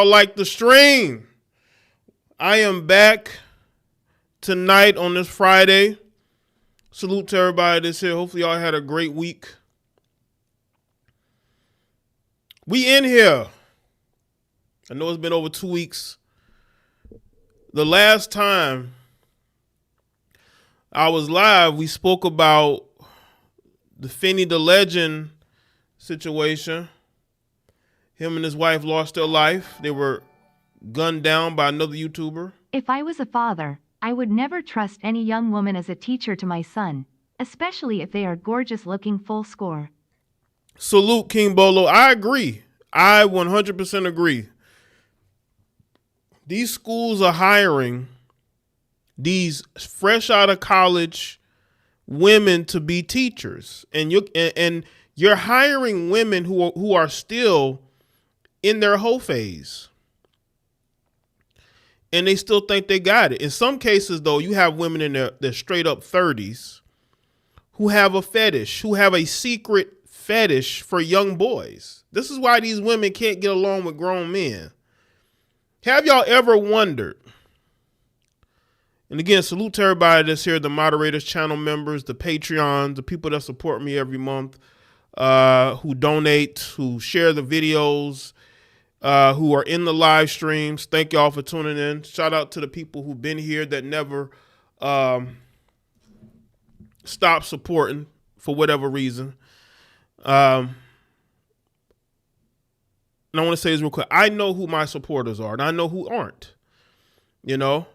Like the stream. I am back tonight on this Friday. Salute to everybody that's here. Hopefully y'all had a great week. We in here. I know it's been over 2 weeks. The last time I was live, we spoke about the Finney the Legend situation. Him and his wife lost their life. They were gunned down by another YouTuber. If I was a father, I would never trust any young woman as a teacher to my son, especially if they are gorgeous looking full score. Salute, King Bolo. I agree. I 100% agree. These schools are hiring these fresh out of college women to be teachers. And you're hiring women who are still in their whole phase. And they still think they got it. In some cases, though, you have women in their straight up 30s who have a fetish, who have a secret fetish for young boys. This is why these women can't get along with grown men. Have y'all ever wondered? And again, salute to everybody that's here, the moderators, channel members, the Patreons, the people that support me every month, who donate, who share the videos, who are in the live streams. Thank y'all for tuning in. Shout out to the people who've been here that never stop supporting for whatever reason. And I want to say this real quick. I know who my supporters are, and I know who aren't. You know,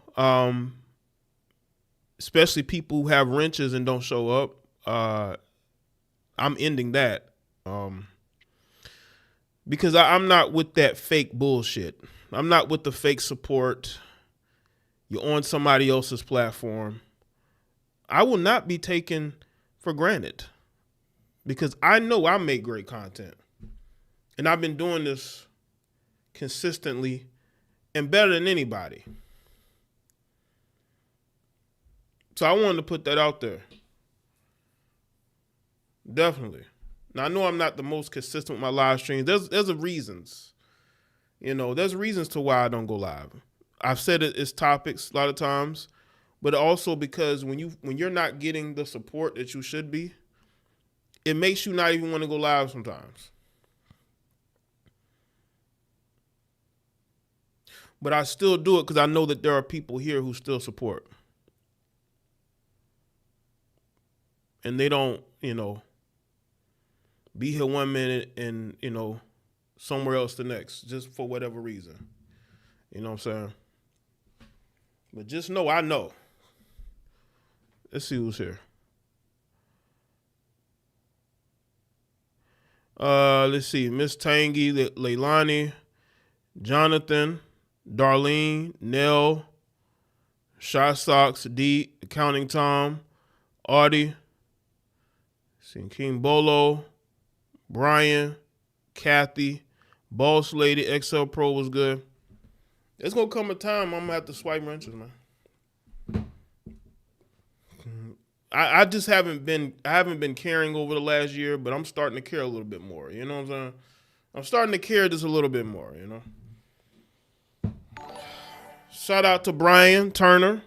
especially people who have wrenches and don't show up. I'm ending that. Because I'm not with that fake bullshit. I'm not with the fake support. You're on somebody else's platform. I will not be taken for granted because I know I make great content. And I've been doing this consistently and better than anybody. So I wanted to put that out there. Definitely. Now, I know I'm not the most consistent with my live streams. There's reasons. You know, there's reasons to why I don't go live. I've said it's topics a lot of times, but also because when you're not getting the support that you should be, it makes you not even want to go live sometimes. But I still do it because I know that there are people here who still support. And they don't, be here 1 minute and, somewhere else the next, just for whatever reason. You know what I'm saying? But just know, I know. Let's see who's here. Let's see. Miss Tangy, Leilani, Jonathan, Darlene, Nell, Shy Socks, D, Accounting Tom, Audie, King Bolo, Brian, Kathy, Boss Lady, XL Pro was good. There's gonna come a time I'm gonna have to swipe wrenches, man. I just haven't been caring over the last year, but I'm starting to care a little bit more. You know what I'm saying? I'm starting to care just a little bit more, Shout out to Brian Turner.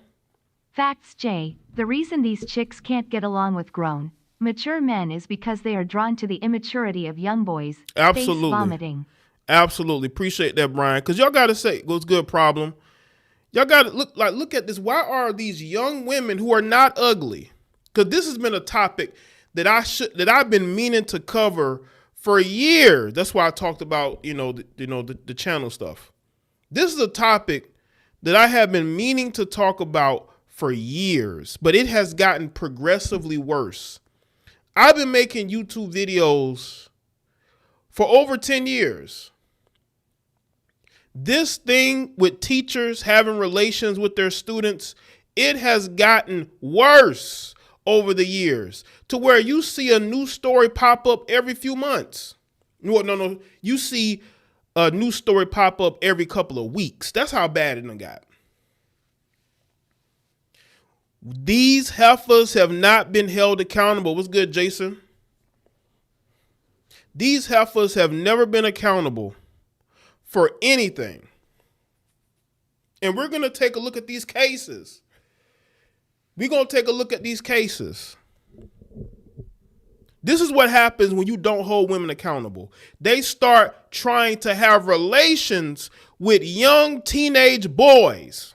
Facts, Jay. The reason these chicks can't get along with grown, mature men is because they are drawn to the immaturity of young boys. Absolutely. Face vomiting. Absolutely. Appreciate that, Brian. Because y'all got to say, what's good, problem? Y'all got to look at this. Why are these young women who are not ugly? Because this has been a topic that I've been meaning to cover for years. That's why I talked about, the channel stuff. This is a topic that I have been meaning to talk about for years, but it has gotten progressively worse. I've been making YouTube videos for over 10 years. This thing with teachers having relations with their students, it has gotten worse over the years to where you see a new story pop up every few months. No. You see a new story pop up every couple of weeks. That's how bad it done got. These heifers have not been held accountable. What's good, Jason? These heifers have never been accountable for anything. And we're going to take a look at these cases. We're going to take a look at these cases. This is what happens when you don't hold women accountable. They start trying to have relations with young teenage boys.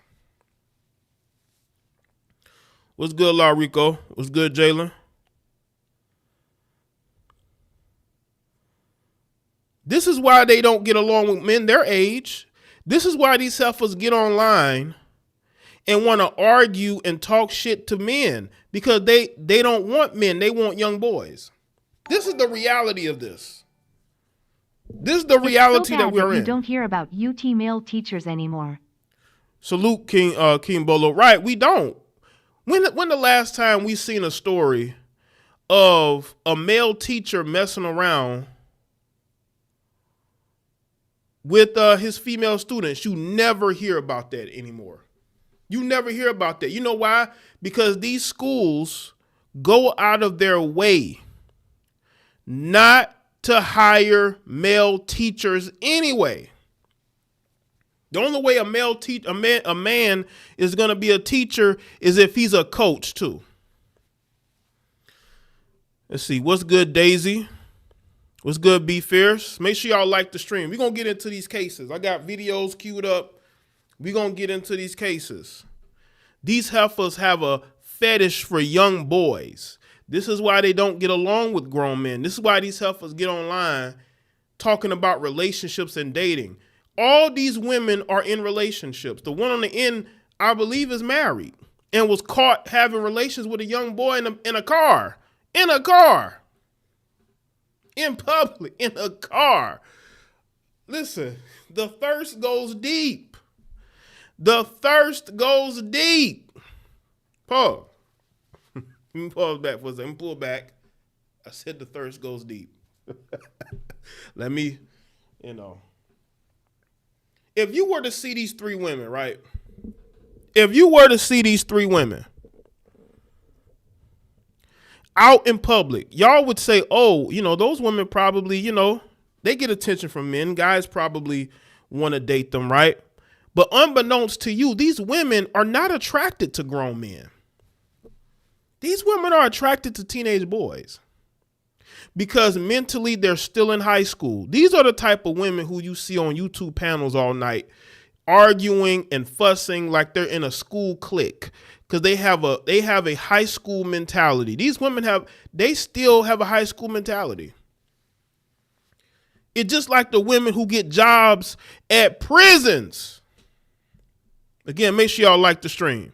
What's good, La Rico? What's good, Jalen? This is why they don't get along with men their age. This is why these heifers get online and want to argue and talk shit to men, because they don't want men. They want young boys. This is the reality of this. This is the reality that we're in. You don't hear about UT male teachers anymore. Salute King Bolo. Right, we don't. When the last time we seen a story of a male teacher messing around with his female students? You never hear about that anymore. You never hear about that. You know why? Because these schools go out of their way not to hire male teachers anyway. The only way a man is going to be a teacher is if he's a coach too. Let's see. What's good, Daisy? What's good, Be Fierce? Make sure y'all like the stream. We're going to get into these cases. I got videos queued up. We're going to get into these cases. These heifers have a fetish for young boys. This is why they don't get along with grown men. This is why these heifers get online talking about relationships and dating. All these women are in relationships. The one on the end, I believe, is married and was caught having relations with a young boy in a car. In a car. In public. In a car. Listen, the thirst goes deep. The thirst goes deep. Pause. Let me pause back for a second. Pull back. I said the thirst goes deep. Let me, If you were to see these three women, right? If you were to see these three women out in public, y'all would say, oh, those women probably, they get attention from men. Guys probably want to date them, right? But unbeknownst to you, these women are not attracted to grown men. These women are attracted to teenage boys because mentally they're still in high school. These are the type of women who you see on YouTube panels all night arguing and fussing like they're in a school clique because they have a high school mentality. These women still have a high school mentality. It's just like the women who get jobs at prisons. Again, make sure y'all like the stream.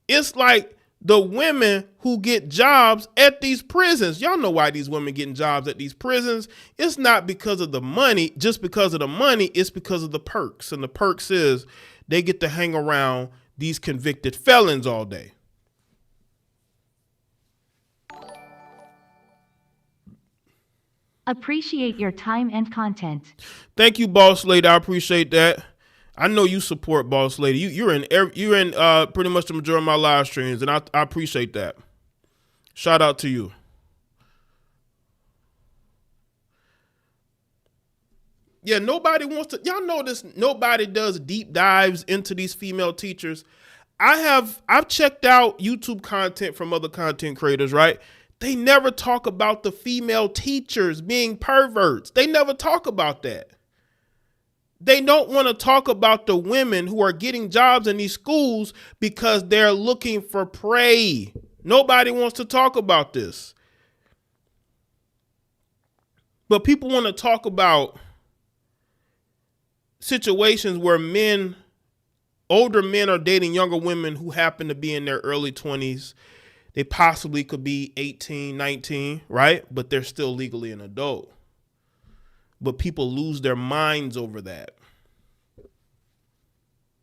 It's like the women who get jobs at these prisons. Y'all know why these women getting jobs at these prisons. It's not because of the money, just because of the money. It's because of the perks. And the perks is they get to hang around these convicted felons all day. Appreciate your time and content. Thank you, Boss Lady. I appreciate that. I know you support Boss Lady. You're in pretty much the majority of my live streams, and I appreciate that. Shout out to you. Yeah, nobody wants to. Y'all know this. Nobody does deep dives into these female teachers. I've checked out YouTube content from other content creators, right? They never talk about the female teachers being perverts. They never talk about that. They don't want to talk about the women who are getting jobs in these schools because they're looking for prey. Nobody wants to talk about this. But people want to talk about situations where older men are dating younger women who happen to be in their early 20s. They possibly could be 18, 19, right? But they're still legally an adult. But people lose their minds over that.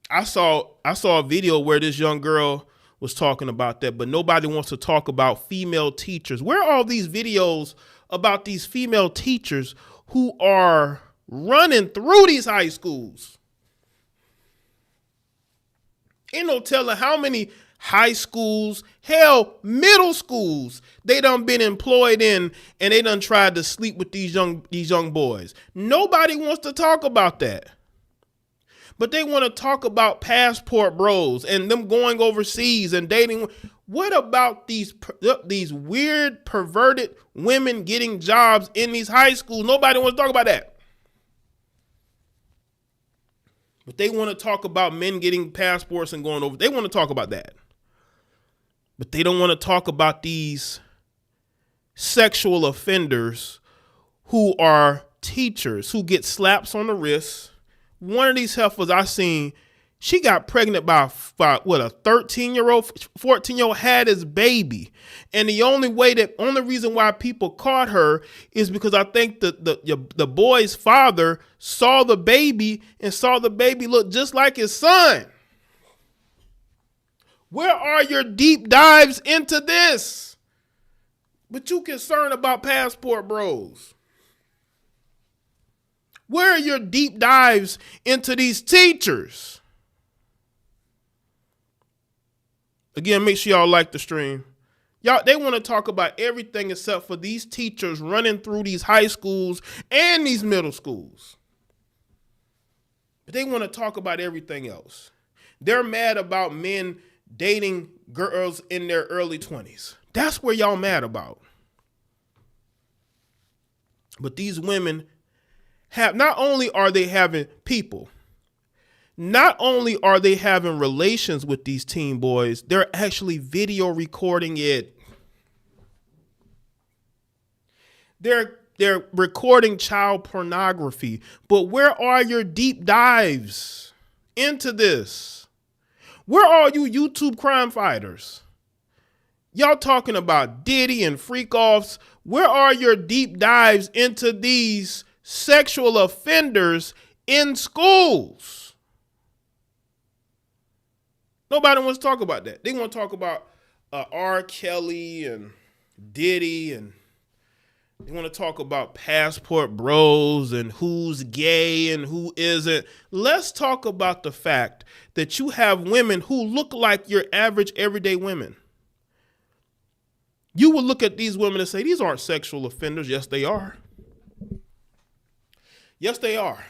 I saw a video where this young girl was talking about that, but nobody wants to talk about female teachers. Where are all these videos about these female teachers who are running through these high schools? Ain't no telling how many high schools, hell, middle schools, they done been employed in, and they done tried to sleep with these young boys. Nobody wants to talk about that. But they want to talk about passport bros and them going overseas and dating. What about these weird, perverted women getting jobs in these high schools? Nobody wants to talk about that. But they want to talk about men getting passports and going over. They want to talk about that. But they don't want to talk about these sexual offenders who are teachers who get slaps on the wrist. One of these heifers I seen, she got pregnant by a 13-year-old, 14-year-old, had his baby. And the only reason why people caught her is because I think the boy's father saw the baby and saw the baby look just like his son. Where are your deep dives into this? But you concerned about passport bros. Where are your deep dives into these teachers? Again, make sure y'all like the stream. Y'all, they want to talk about everything except for these teachers running through these high schools and these middle schools. But they want to talk about everything else. They're mad about men dating girls in their early 20s. That's where y'all mad about. But these women not only are they having relations with these teen boys, they're actually video recording it. They're recording child pornography. But where are your deep dives into this? Where are you YouTube crime fighters? Y'all talking about Diddy and freak offs. Where are your deep dives into these sexual offenders in schools? Nobody wants to talk about that. They want to talk about R. Kelly and Diddy, and they want to talk about passport bros and who's gay and who isn't. Let's talk about the fact that you have women who look like your average everyday women. You would look at these women and say, these aren't sexual offenders. Yes, they are. Yes, they are.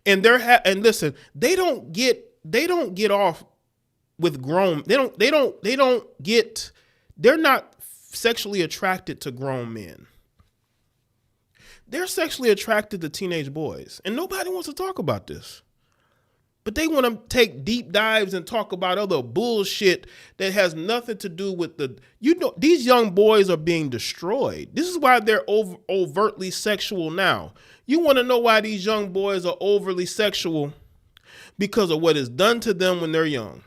And listen, they don't get off with grown. They're not sexually attracted to grown men. They're sexually attracted to teenage boys. And nobody wants to talk about this. But they want to take deep dives and talk about other bullshit that has nothing to do with these young boys are being destroyed. This is why they're overtly sexual now. You want to know why these young boys are overly sexual? Because of what is done to them when they're young.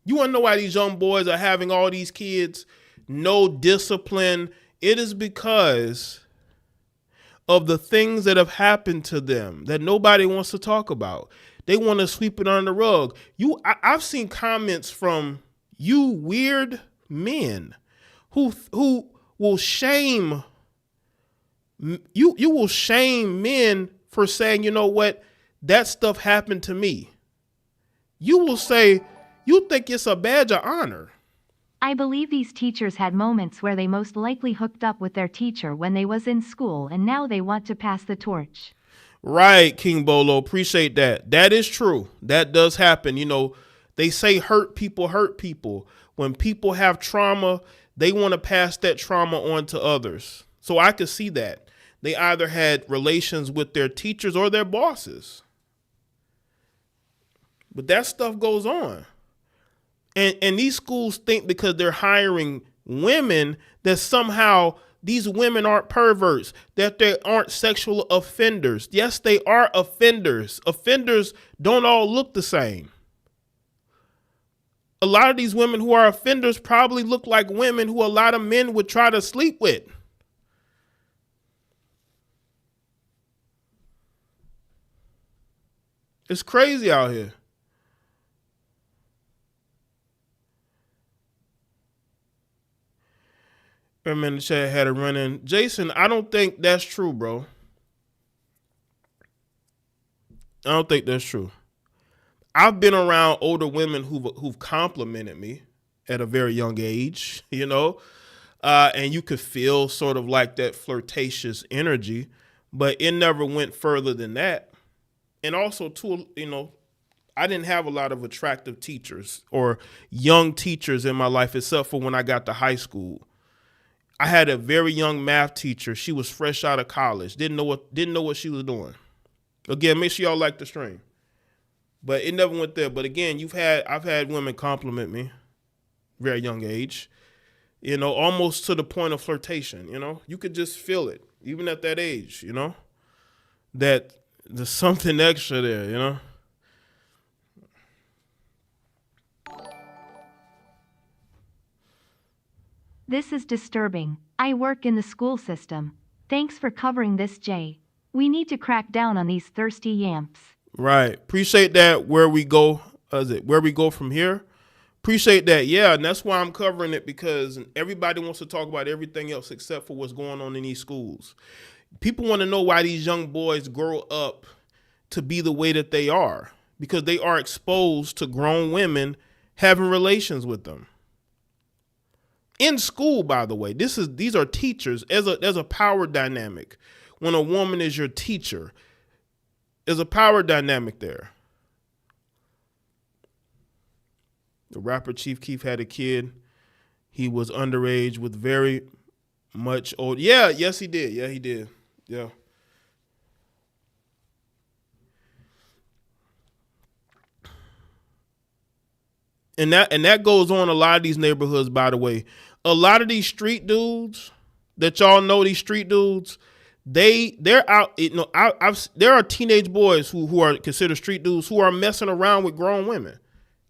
You want to know why these young boys are having all these kids, no discipline? It is because of the things that have happened to them that nobody wants to talk about. They want to sweep it under the rug. I've seen comments from you weird men who will shame you. You will shame men for saying, you know what, that stuff happened to me. You will say, you think it's a badge of honor. I believe these teachers had moments where they most likely hooked up with their teacher when they was in school, and now they want to pass the torch. Right, King Bolo. Appreciate that. That is true. That does happen. You know, they say hurt people hurt people. When people have trauma, they want to pass that trauma on to others. So I could see that. They either had relations with their teachers or their bosses. But that stuff goes on. And these schools think because they're hiring women that somehow these women aren't perverts, that they aren't sexual offenders. Yes, they are offenders. Offenders don't all look the same. A lot of these women who are offenders probably look like women who a lot of men would try to sleep with. It's crazy out here. Man in the chat had a run in. Jason, I don't think that's true, bro. I don't think that's true. I've been around older women who've complimented me at a very young age, and you could feel sort of like that flirtatious energy, but it never went further than that. And also, too, I didn't have a lot of attractive teachers or young teachers in my life, except for when I got to high school. I had a very young math teacher. She was fresh out of college. Didn't know what she was doing. Again, make sure y'all like the stream. But it never went there. But again, I've had women compliment me, very young age, almost to the point of flirtation. You could just feel it, even at that age. That there's something extra there. This is disturbing. I work in the school system. Thanks for covering this, Jay. We need to crack down on these thirsty yamps. Right. Appreciate that. Where we go from here? Appreciate that. Yeah, and that's why I'm covering it, because everybody wants to talk about everything else except for what's going on in these schools. People want to know why these young boys grow up to be the way that they are, because they are exposed to grown women having relations with them. In school, by the way, these are teachers. There's a power dynamic. When a woman is your teacher, there's a power dynamic there. The rapper Chief Keef had a kid. He was underage with very much old. Yeah, yes, he did. Yeah, he did. Yeah. And that goes on a lot of these neighborhoods, by the way. A lot of these street dudes that y'all know, these street dudes, they're out. There are teenage boys who are considered street dudes who are messing around with grown women,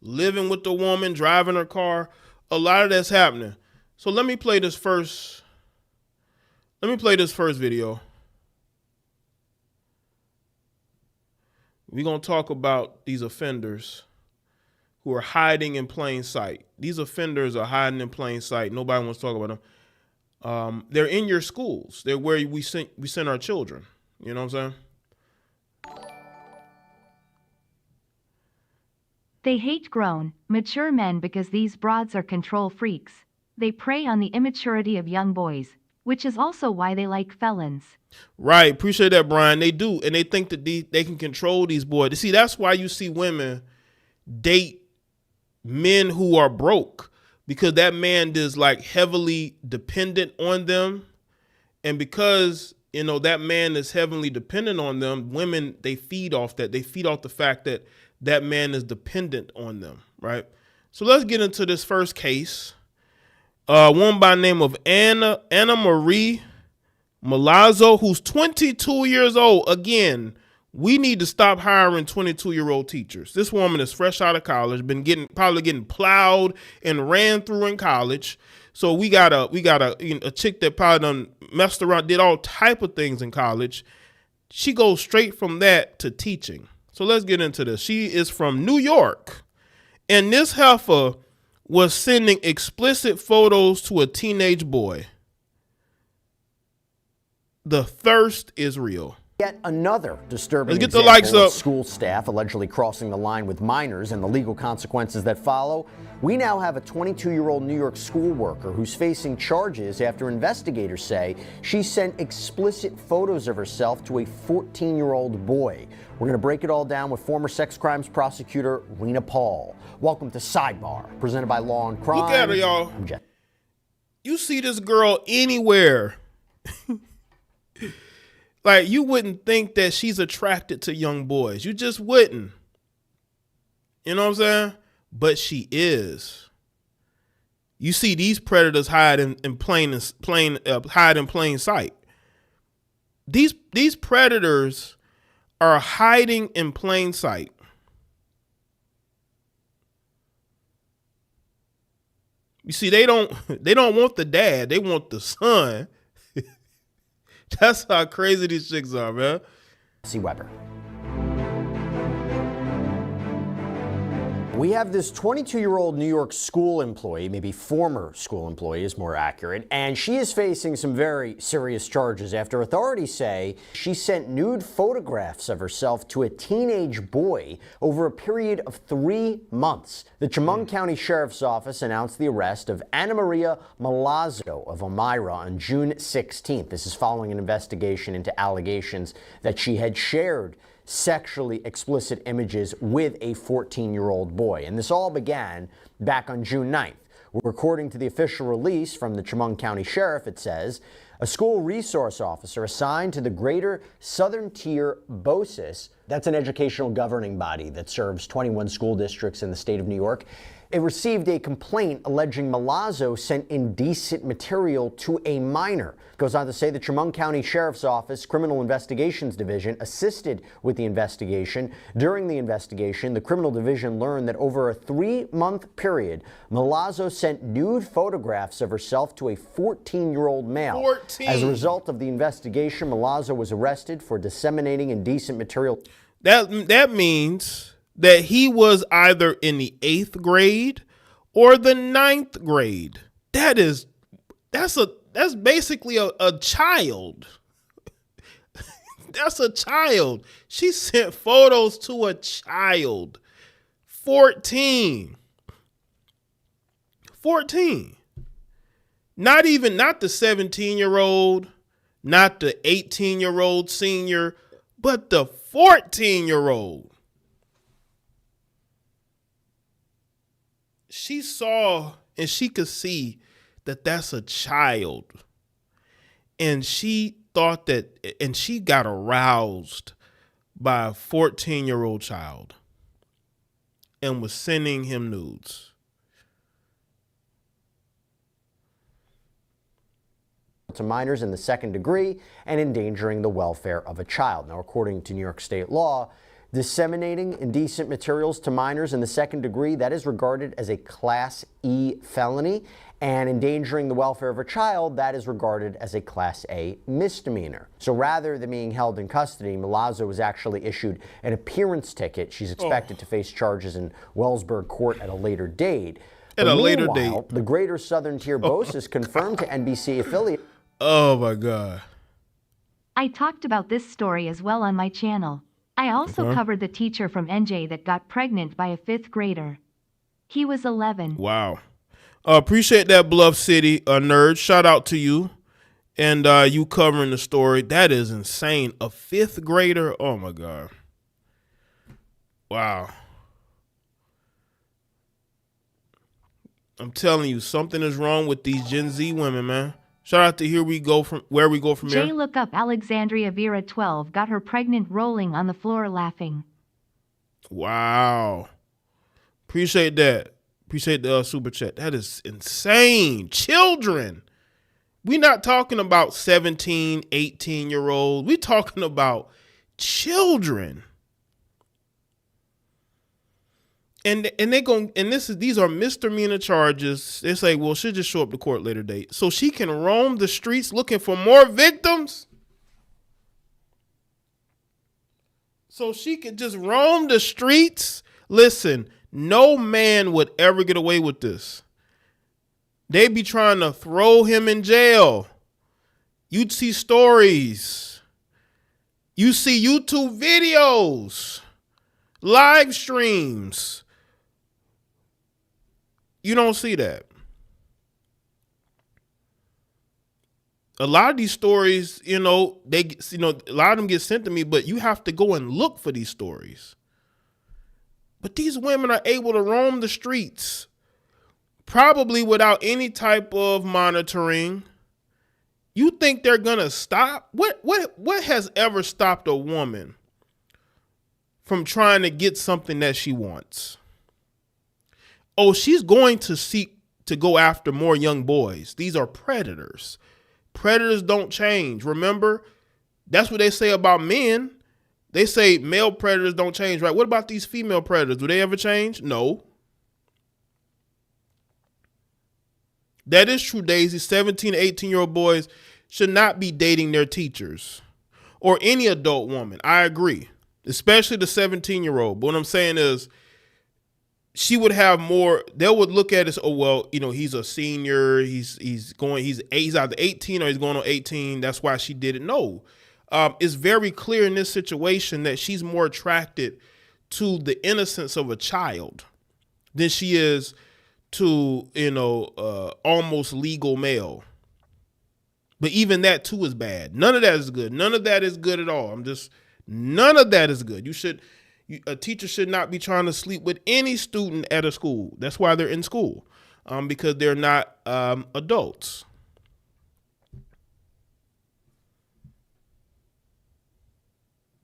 living with the woman, driving her car. A lot of that's happening. So let me play this first. Let me play this first video. We're going to talk about these offenders who are hiding in plain sight. These offenders are hiding in plain sight. Nobody wants to talk about them. They're in your schools. They're where we send our children. You know what I'm saying? They hate grown, mature men because these broads are control freaks. They prey on the immaturity of young boys, which is also why they like felons. Right. Appreciate that, Brian. They do. And they think that they can control these boys. See, that's why you see women date men who are broke, because that man is like heavily dependent on them. And because, that man is heavily dependent on them, women, they feed off that. They feed off the fact that that man is dependent on them. Right. So let's get into this first case. One by the name of Anna Marie Malazzo, who's 22 years old. Again, we need to stop hiring 22-year-old teachers. This woman is fresh out of college, probably getting plowed and ran through in college. So we got a chick that probably done messed around, did all type of things in college. She goes straight from that to teaching. So let's get into this. She is from New York, and this heifer was sending explicit photos to a teenage boy. The thirst is real. Yet another disturbing Let's get the example likes of up. School staff allegedly crossing the line with minors and the legal consequences that follow. We now have a 22-year-old New York school worker who's facing charges after investigators say she sent explicit photos of herself to a 14-year-old boy. We're going to break it all down with former sex crimes prosecutor Rena Paul. Welcome to Sidebar, presented by Law and Crime. Look at her, y'all. You see this girl anywhere. Like, you wouldn't think that she's attracted to young boys. You just wouldn't. You know what I'm saying? But she is. You see these predators hide in plain sight. These predators are hiding in plain sight. You see, they don't want the dad. They want the son. That's how crazy these chicks are, man. See Weber. We have this 22-year-old New York school employee, maybe former school employee is more accurate, and she is facing some very serious charges after authorities say she sent nude photographs of herself to a teenage boy over a period of 3 months. The Chemung County Sheriff's Office announced the arrest of Anna Maria Malazzo of Elmira on June 16th. This is following an investigation into allegations that she had shared sexually explicit images with a 14-year-old boy. And this all began back on June 9th. According to the official release from the Chemung County Sheriff, it says, a school resource officer assigned to the Greater Southern Tier BOCES, that's an educational governing body that serves 21 school districts in the state of New York, it received a complaint alleging Malazzo sent indecent material to a minor. It goes on to say the Chemung County Sheriff's Office Criminal Investigations Division assisted with the investigation. During the investigation, the Criminal Division learned that over a 3-month period, Malazzo sent nude photographs of herself to a 14-year-old male. 14. As a result of the investigation, Malazzo was arrested for disseminating indecent material. That means that he was either in the 8th grade or the 9th grade. That's basically a child. That's a child. She sent photos to a child. 14. Not the 17-year-old, not the 18-year-old senior, but the 14-year-old. She saw and she could see that that's a child. And she thought that, and she got aroused by a 14-year-old child and was sending him nudes. To minors in the 2nd degree and endangering the welfare of a child. Now, according to New York state law, disseminating indecent materials to minors in the 2nd degree, that is regarded as a Class E felony, and endangering the welfare of a child, that is regarded as a Class A misdemeanor. So rather than being held in custody, Malazzo was actually issued an appearance ticket. She's expected to face charges in Wellsburg Court at a later date. At a later date. The Greater Southern Tier BOCES confirmed to NBC affiliate. Oh my God. I talked about this story as well on my channel. I also covered the teacher from NJ that got pregnant by a 5th grader. He was 11. Wow. Appreciate that, Bluff City nerd. Shout out to you and you covering the story. That is insane. A 5th grader. Oh my God. Wow. I'm telling you, something is wrong with these Gen Z women, man. Shout out to where we go from Jaye, here. look up Alexandria Vera 12 got her pregnant rolling on the floor laughing. Wow. Appreciate that. Appreciate the super chat. That is insane. Children. We're not talking about 17, 18-year-olds. We're talking about children. And these are misdemeanor charges. They say, well, she'll just show up to court later date. So she can roam the streets looking for more victims. So she could just roam the streets. Listen, no man would ever get away with this. They'd be trying to throw him in jail. You'd see stories. You see YouTube videos, live streams. You don't see that. A lot of these stories, a lot of them get sent to me, but you have to go and look for these stories. But these women are able to roam the streets, probably without any type of monitoring. You think they're gonna stop? What has ever stopped a woman from trying to get something that she wants? Oh, she's going to seek to go after more young boys. These are predators. Predators don't change. Remember, that's what they say about men. They say male predators don't change, right? What about these female predators? Do they ever change? No. That is true, Daisy. 17 to 18-year-old boys should not be dating their teachers or any adult woman. I agree, especially the 17-year-old. But what I'm saying is she would have more. They would look at it as, oh well, he's a senior. He's either 18 or he's going on 18. That's why she did it. No, it's very clear in this situation that she's more attracted to the innocence of a child than she is to almost legal male. But even that too is bad. None of that is good. None of that is good at all. None of that is good. A teacher should not be trying to sleep with any student at a school. That's why they're in school, because they're not adults.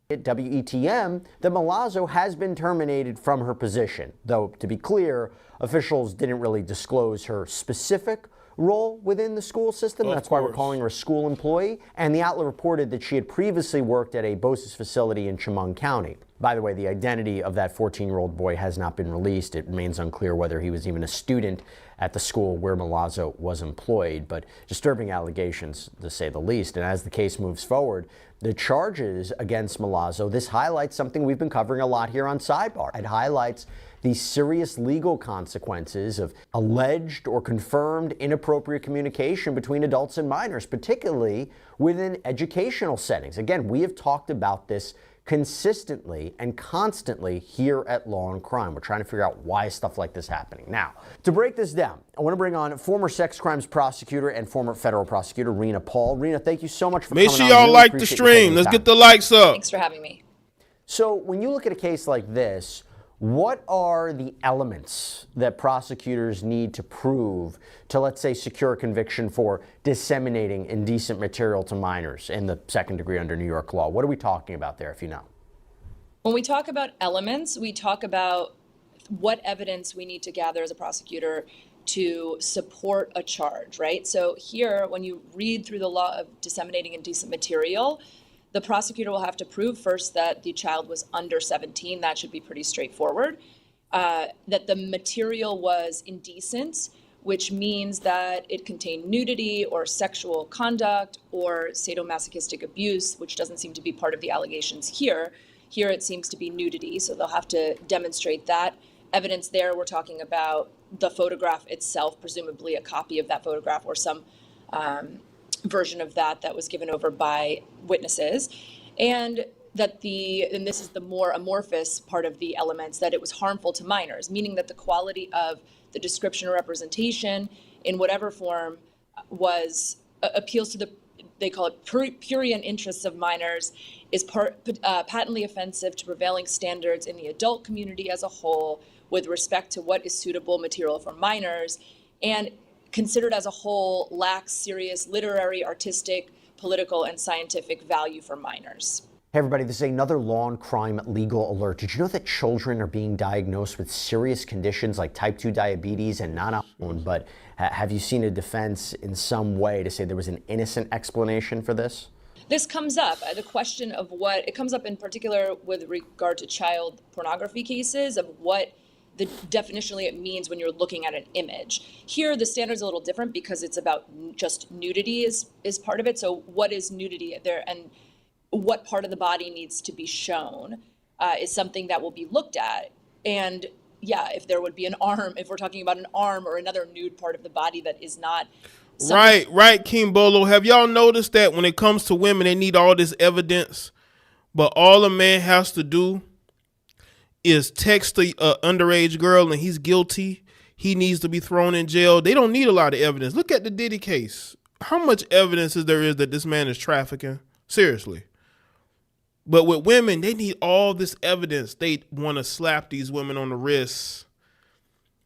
At WETM, that Milazzo has been terminated from her position, though, to be clear, officials didn't really disclose her specific role within the school system. That's why we're calling her a school employee. And the outlet reported that she had previously worked at a BOCES facility in Chemung County. By the way, the identity of that 14-year-old boy has not been released. It remains unclear whether he was even a student at the school where Milazzo was employed, but disturbing allegations, to say the least. And as the case moves forward, the charges against Milazzo, this highlights something we've been covering a lot here on Sidebar. It highlights the serious legal consequences of alleged or confirmed inappropriate communication between adults and minors, particularly within educational settings. Again, we have talked about this consistently and constantly here at Law and Crime. We're trying to figure out why is stuff like this happening. Now, to break this down, I want to bring on former sex crimes prosecutor and former federal prosecutor Rena Paul. Rena, thank you so much for coming on. Make sure y'all like the stream. Let's get the likes up. Thanks for having me. So when you look at a case like this, what are the elements that prosecutors need to prove to, let's say, secure a conviction for disseminating indecent material to minors in the second degree under New York law? What are we talking about there, if you know? When we talk about elements, we talk about what evidence we need to gather as a prosecutor to support a charge, right? So here, when you read through the law of disseminating indecent material, the prosecutor will have to prove first that the child was under 17. That should be pretty straightforward. That the material was indecent, which means that it contained nudity or sexual conduct or sadomasochistic abuse, which doesn't seem to be part of the allegations here. Here it seems to be nudity, so they'll have to demonstrate that. Evidence there, we're talking about the photograph itself, presumably a copy of that photograph or some version of that was given over by witnesses, and this is the more amorphous part of the elements, that it was harmful to minors, meaning that the quality of the description or representation in whatever form appeals to they call it prurient interests of minors, is patently offensive to prevailing standards in the adult community as a whole with respect to what is suitable material for minors, and considered as a whole lacks serious literary, artistic, political, and scientific value for minors. Hey everybody, this is another Law and Crime legal alert. Did you know that children are being diagnosed with serious conditions like type 2 diabetes and non-alcohol? But have you seen a defense in some way to say there was an innocent explanation for this? This comes up, the question of what, it comes up in particular with regard to child pornography cases, of what definitionally it means when you're looking at an image. Here, the standard's a little different because it's about just nudity is part of it. So what is nudity there, and what part of the body needs to be shown is something that will be looked at. And yeah, if there would be an arm, if we're talking about an arm or another nude part of the body that is not. Right, King Bolo. Have y'all noticed that when it comes to women, they need all this evidence, but all a man has to do is text the underage girl and he's guilty, he needs to be thrown in jail. They don't need a lot of evidence. Look at the Diddy case. How much evidence is there that this man is trafficking? Seriously. But with women, they need all this evidence. They want to slap these women on the wrists.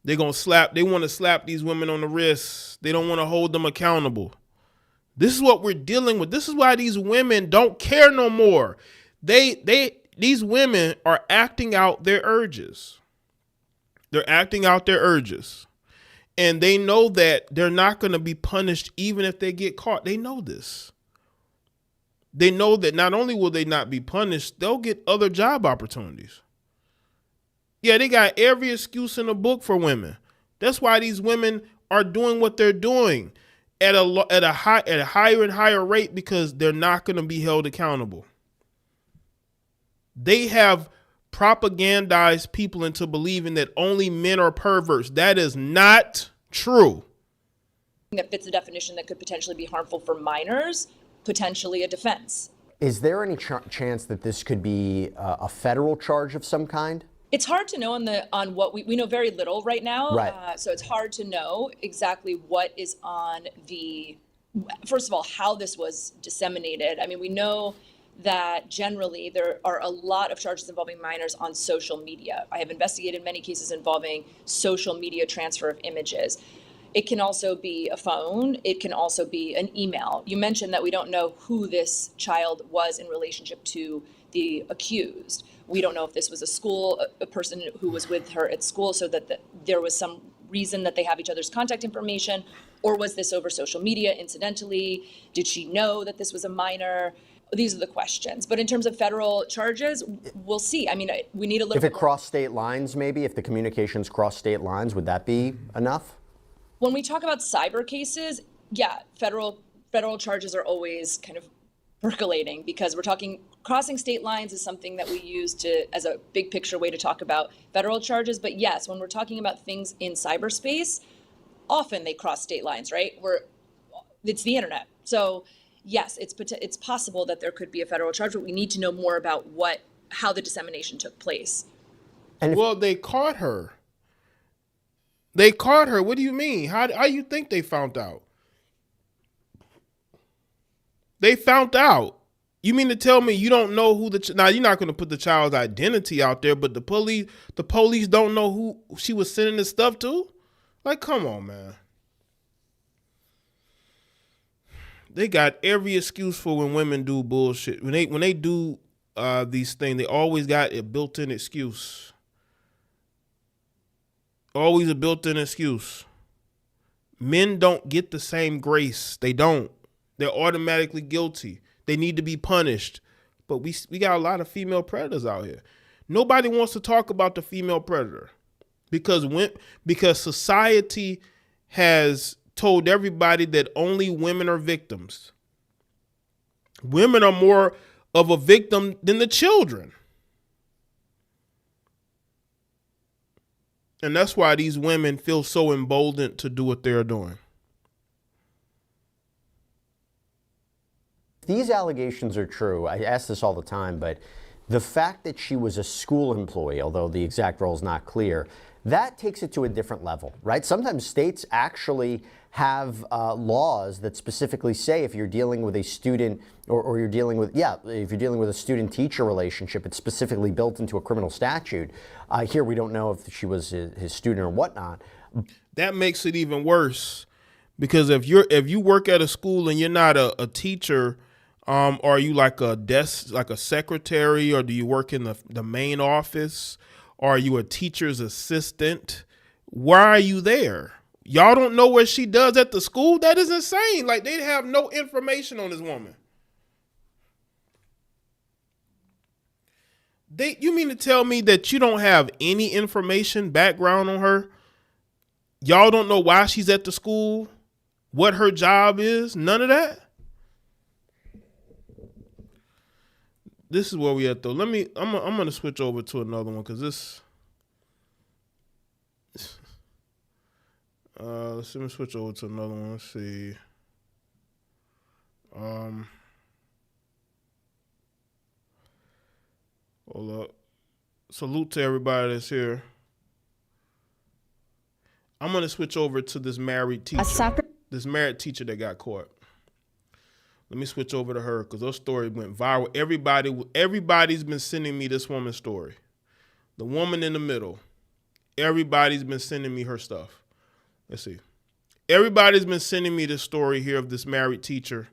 They want to slap these women on the wrists. They don't want to hold them accountable. This is what we're dealing with. This is why these women don't care no more. These women are acting out their urges. They're acting out their urges. And they know that they're not going to be punished even if they get caught. They know this. They know that not only will they not be punished, they'll get other job opportunities. Yeah, they got every excuse in the book for women. That's why these women are doing what they're doing at a higher and higher rate, because they're not going to be held accountable. They have propagandize people into believing that only men are perverts. That is not true. That fits the definition that could potentially be harmful for minors, potentially a defense. Is there any chance that this could be a federal charge of some kind? It's hard to know on what we know very little right now. Right. So it's hard to know exactly what is on first of all, how this was disseminated. I mean, we know that generally there are a lot of charges involving minors on social media. I have investigated many cases involving social media transfer of images. It can also be a phone. It can also be an email. You mentioned that we don't know who this child was in relationship to the accused. We don't know if this was a person who was with her at school, so that there was some reason that they have each other's contact information, or was this over social media incidentally? Did she know that this was a minor? These are the questions. But in terms of federal charges, we'll see. I mean, we need a little bit more. If it crossed state lines, maybe, if the communications crossed state lines, would that be enough? When we talk about cyber cases, yeah, federal charges are always kind of percolating, because we're talking crossing state lines is something that we use as a big picture way to talk about federal charges. But yes, when we're talking about things in cyberspace, often they cross state lines, right? It's the internet. So yes, it's possible that there could be a federal charge, but we need to know more about how the dissemination took place. Well, they caught her. They caught her. What do you mean? How you think they found out? They found out. You mean to tell me you don't know who now you're not going to put the child's identity out there, but the police don't know who she was sending this stuff to? Like, come on, man. They got every excuse for when women do bullshit. When they do these things, they always got a built-in excuse. Always a built-in excuse. Men don't get the same grace. They don't. They're automatically guilty. They need to be punished. But we got a lot of female predators out here. Nobody wants to talk about the female predator because society has told everybody that only women are victims. Women are more of a victim than the children. And that's why these women feel so emboldened to do what they're doing. These allegations are true. I ask this all the time, but the fact that she was a school employee, although the exact role is not clear, that takes it to a different level, right? Sometimes states actually have laws that specifically say if you're dealing with a student or you're dealing with, if you're dealing with a student-teacher relationship, it's specifically built into a criminal statute. Here we don't know if she was his student or whatnot. That makes it even worse, because if you work at a school and you're not a teacher, are you like a desk, like a secretary, or do you work in the main office? Or are you a teacher's assistant? Why are you there? Y'all don't know what she does at the school? That is insane. Like, they have no information on this woman. You mean to tell me that you don't have any information, background on her? Y'all don't know why she's at the school? What her job is? None of that? This is where we at, though. I'm going to switch over to another one, because this... let me switch over to another one. Let's see. Hold up. Salute to everybody that's here. I'm going to switch over to this married teacher. This married teacher that got caught. Let me switch over to her, because her story went viral. Everybody's been sending me this woman's story. The woman in the middle. Everybody's been sending me her stuff. Let's see. Everybody's been sending me this story here of this married teacher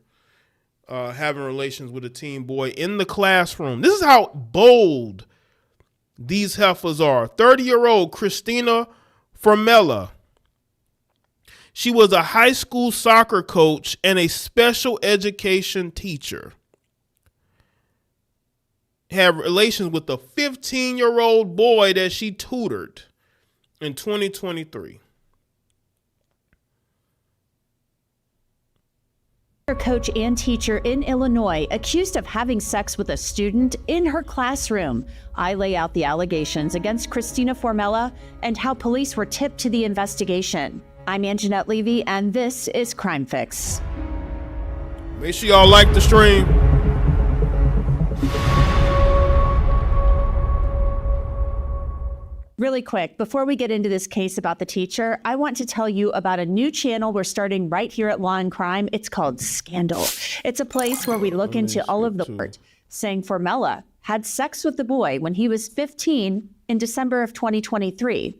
having relations with a teen boy in the classroom. This is how bold these heifers are. 30-year-old Christina Formella. She was a high school soccer coach and a special education teacher. Had relations with a 15-year-old boy that she tutored in 2023. coach and teacher in Illinois accused of having sex with a student in her classroom. I lay out the allegations against Christina Formella and how police were tipped to the investigation. I'm Anjanette Levy, and this is Crime Fix. Make sure y'all like the stream. Really quick, before we get into this case about the teacher, I want to tell you about a new channel we're starting right here at Law and Crime. It's called Scandal. It's a place where we look into all of the report saying Formella had sex with the boy when he was 15 in December of 2023.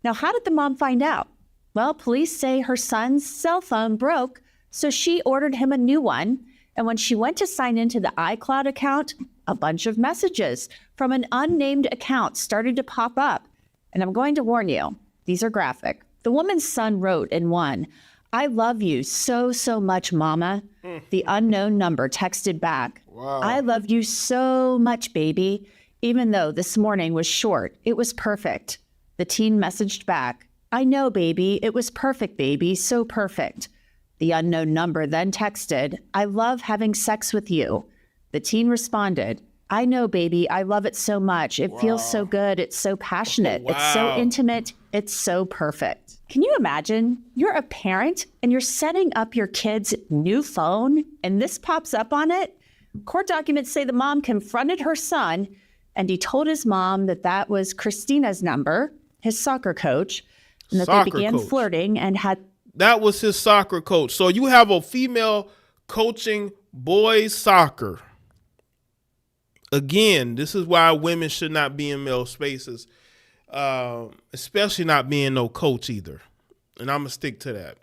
Now, how did the mom find out? Well, police say her son's cell phone broke, so she ordered him a new one. And when she went to sign into the iCloud account, a bunch of messages from an unnamed account started to pop up. And I'm going to warn you, these are graphic. The woman's son wrote in one, "I love you so, so much, mama." The unknown number texted back, Wow. "I love you so much, baby." Even though this morning was short, it was perfect. The teen messaged back, "I know, baby. It was perfect, baby. So perfect." The unknown number then texted, "I love having sex with you." The teen responded, "I know, baby. I love it so much. It feels so good. It's so passionate. It's so Wow. intimate. It's so perfect." Can you imagine? You're a parent and you're setting up your kid's new phone and this pops up on it? Court documents say the mom confronted her son and he told his mom that that was Christina's number, his soccer coach, and that Soccer they began coach. flirting and had That was his soccer coach. So you have a female coaching boys soccer. Again, this is why women should not be in male spaces, especially not being no coach either. And I'm going to stick to that.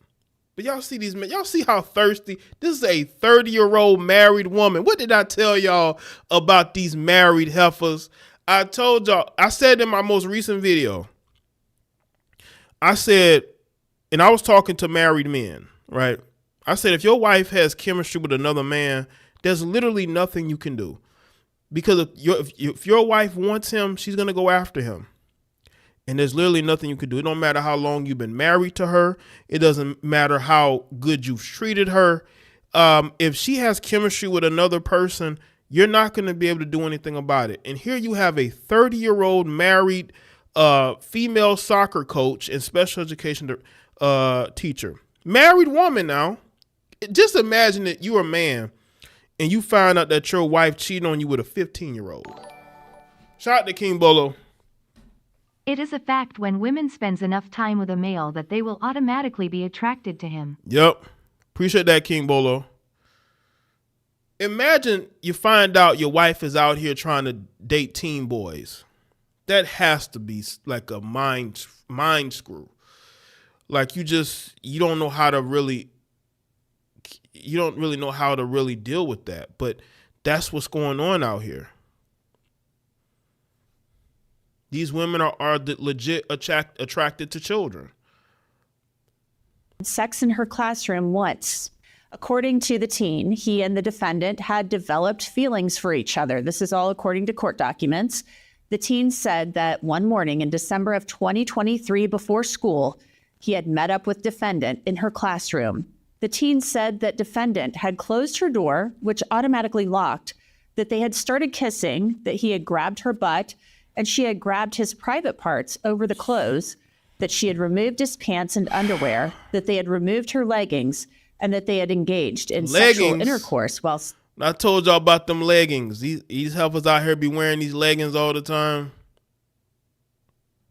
But y'all see these men, y'all see how thirsty. This is a 30-year-old married woman. What did I tell y'all about these married heifers? I told y'all, I said in my most recent video, I said, and I was talking to married men, right? I said, if your wife has chemistry with another man, there's literally nothing you can do. Because if your wife wants him, she's going to go after him. And there's literally nothing you can do. It don't matter how long you've been married to her. It doesn't matter how good you've treated her. If she has chemistry with another person, you're not going to be able to do anything about it. And here you have a 30-year-old married female soccer coach and special education teacher. Married woman now. Just imagine that you're a man and you find out that your wife cheated on you with a 15-year-old. Shout out to King Bolo. It is a fact when women spends enough time with a male that they will automatically be attracted to him. Yep. Appreciate that, King Bolo. Imagine you find out your wife is out here trying to date teen boys. That has to be like a mind screw. Like you don't know how to really, you don't really know how to really deal with that. But that's what's going on out here. These women are legit attracted to children. sex in her classroom once. According to the teen, he and the defendant had developed feelings for each other. This is all according to court documents. The teen said that one morning in December of 2023 before school, he had met up with defendant in her classroom. The teen said that defendant had closed her door, which automatically locked, that they had started kissing, that he had grabbed her butt, and she had grabbed his private parts over the clothes, that she had removed his pants and underwear, that they had removed her leggings, and that they had engaged in sexual intercourse while... I told y'all about them leggings. These heifers out here be wearing these leggings all the time.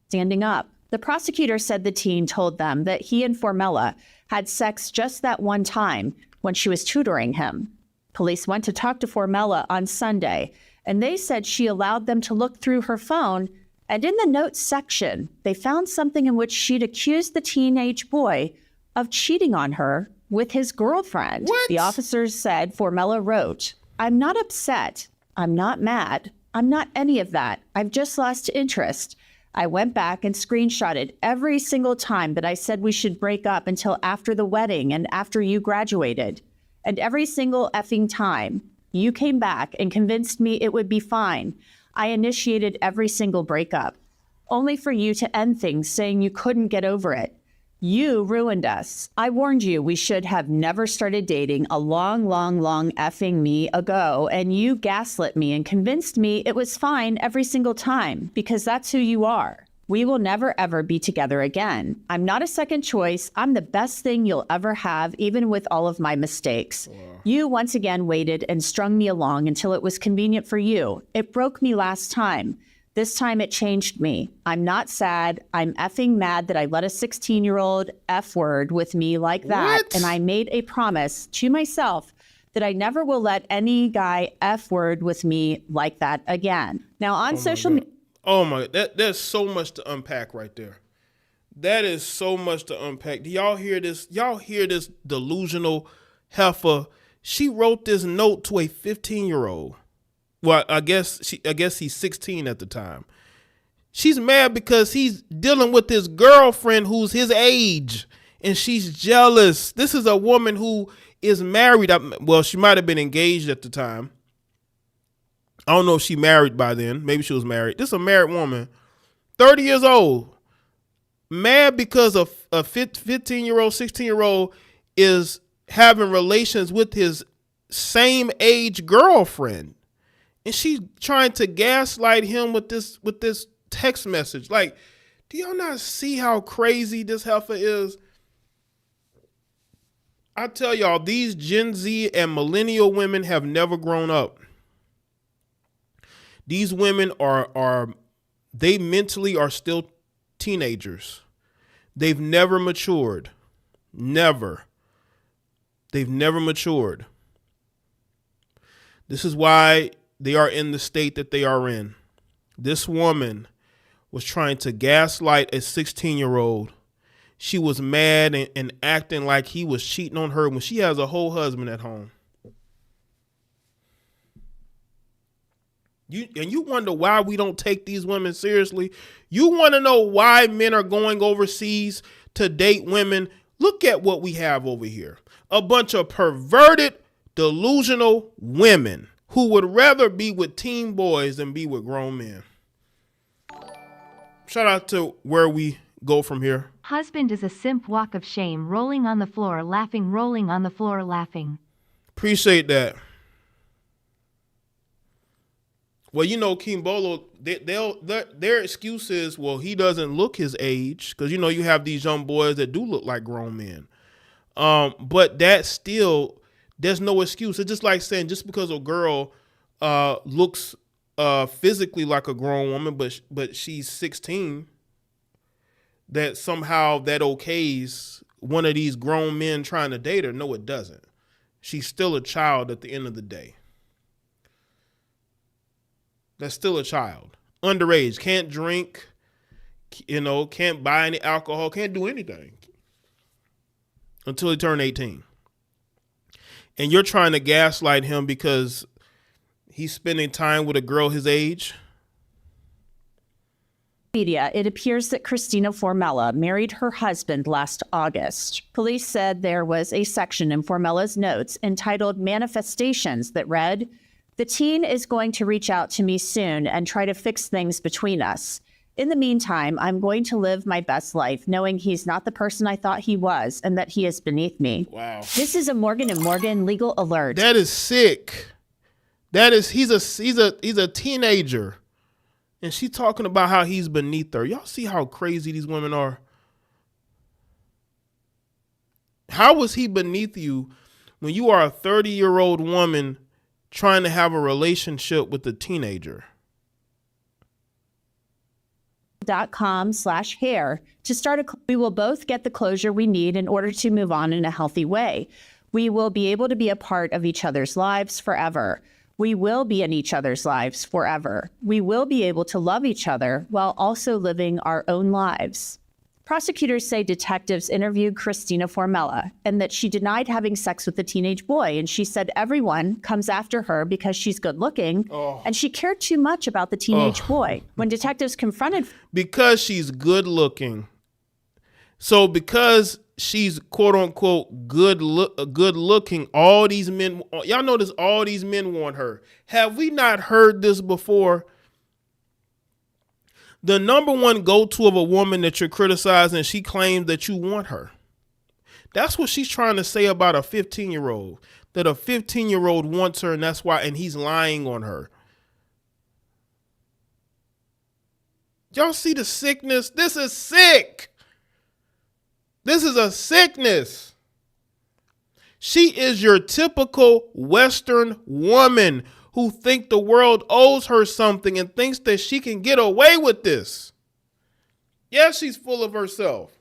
Standing up. The prosecutor said the teen told them that he and Formella had sex just that one time when she was tutoring him. Police went to talk to Formella on Sunday, and they said she allowed them to look through her phone, and in the notes section, they found something in which she'd accused the teenage boy of cheating on her with his girlfriend. What? The officers said Formella wrote, "I'm not upset. I'm not mad. I'm not any of that. I've just lost interest. I went back and screenshotted every single time that I said we should break up until after the wedding and after you graduated. And every single effing time you came back and convinced me it would be fine. I initiated every single breakup, only for you to end things saying you couldn't get over it. You ruined us. I warned you we should have never started dating a long effing me ago, and you gaslit me and convinced me it was fine every single time, because that's who you are. We will never ever be together again. I'm not a second choice. I'm the best thing you'll ever have, even with all of my mistakes. Wow. You once again waited and strung me along until it was convenient for you. It broke me last time. This time it changed me. I'm not sad. I'm effing mad that I let a 16-year-old F word with me like that. What? And I made a promise to myself that I never will let any guy F word with me like that again. Now on social media. Oh my, there's so much to unpack right there. That is so much to unpack. Do y'all hear this? Y'all hear this delusional heifer? She wrote this note to a 15-year-old. Well, I guess he's 16 at the time. She's mad because he's dealing with his girlfriend who's his age, and she's jealous. This is a woman who is married. Well, she might have been engaged at the time. I don't know if she married by then. Maybe she was married. This is a married woman, 30 years old, mad because a 15-year-old, 16-year-old is having relations with his same age girlfriend. And she's trying to gaslight him with this text message. Like, do y'all not see how crazy this heifer is? I tell y'all, these Gen Z and millennial women have never grown up. These women they mentally are still teenagers. They've never matured. Never. They've never matured. This is why they are in the state that they are in. This woman was trying to gaslight a 16-year-old. She was mad and acting like he was cheating on her when she has a whole husband at home. You wonder why we don't take these women seriously? You want to know why men are going overseas to date women? Look at what we have over here. A bunch of perverted, delusional women who would rather be with teen boys than be with grown men. Shout out to where we go from here. Husband is a simp, walk of shame, rolling on the floor, laughing, rolling on the floor, laughing. Appreciate that. Well, you know, Kimbolo, their excuse is, well, he doesn't look his age. Because, you know, you have these young boys that do look like grown men. But that still, there's no excuse. It's just like saying just because a girl looks physically like a grown woman, but she's 16, that somehow that okays one of these grown men trying to date her. No, it doesn't. She's still a child at the end of the day. That's still a child. Underage, can't drink, can't buy any alcohol, can't do anything until he turn 18. And you're trying to gaslight him because he's spending time with a girl his age. Media, it appears that Christina Formella married her husband last August. Police said there was a section in Formella's notes entitled Manifestations that read, "The teen is going to reach out to me soon and try to fix things between us. In the meantime, I'm going to live my best life, knowing he's not the person I thought he was and that he is beneath me." Wow. This is a Morgan & Morgan legal alert. That is sick. He's a teenager. And she's talking about how he's beneath her. Y'all see how crazy these women are? How was he beneath you when you are a 30-year-old woman trying to have a relationship with a teenager? .com/hair to start we will both get the closure we need in order to move on in a healthy way. We will be able to be a part of each other's lives forever. We will be in each other's lives forever. We will be able to love each other while also living our own lives. Prosecutors say detectives interviewed Christina Formella and that she denied having sex with the teenage boy. And she said everyone comes after her because she's good looking and she cared too much about the teenage boy. When detectives confronted... Because she's good looking. So because she's quote unquote good looking, all these men, y'all notice all these men want her. Have we not heard this before? The number one go-to of a woman that you're criticizing, she claims that you want her. That's what she's trying to say about a 15-year-old, that a 15-year-old wants her, and that's why, and he's lying on her. Y'all see the sickness? This is sick. This is a sickness. She is your typical Western woman who think the world owes her something and thinks that she can get away with this. Yes, she's full of herself.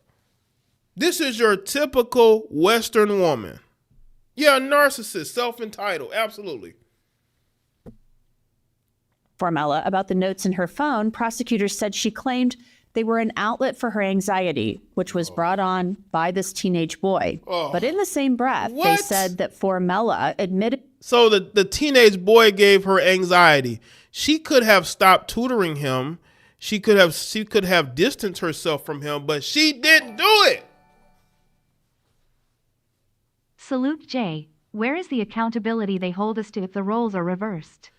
This is your typical Western woman. Yeah, a narcissist, self-entitled, absolutely. Formella about the notes in her phone, prosecutors said she claimed they were an outlet for her anxiety, which was brought on by this teenage boy. But in the same breath, they said that Formella admitted. So the teenage boy gave her anxiety. She could have stopped tutoring him. She could have distanced herself from him, but she didn't do it. Salute Jaye. Where is the accountability they hold us to if the roles are reversed?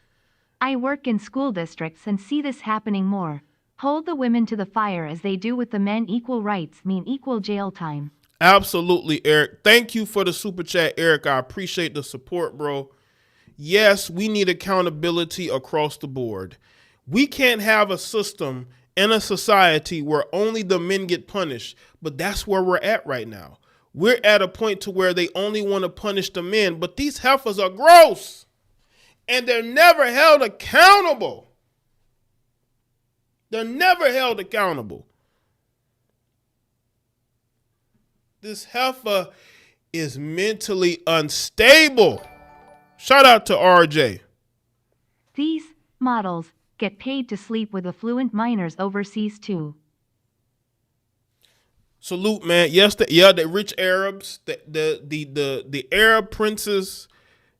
I work in school districts and see this happening more. Hold the women to the fire as they do with the men. Equal rights mean equal jail time. Absolutely, Eric. Thank you for the super chat, Eric. I appreciate the support, bro. Yes, we need accountability across the board. We can't have a system in a society where only the men get punished, but that's where we're at right now. We're at a point to where they only want to punish the men, but these heifers are gross and they're never held accountable. They're never held accountable. This heifer is mentally unstable. Shout out to RJ. These models get paid to sleep with affluent minors overseas too. Salute, man. Yes, the rich Arabs, the Arab princes,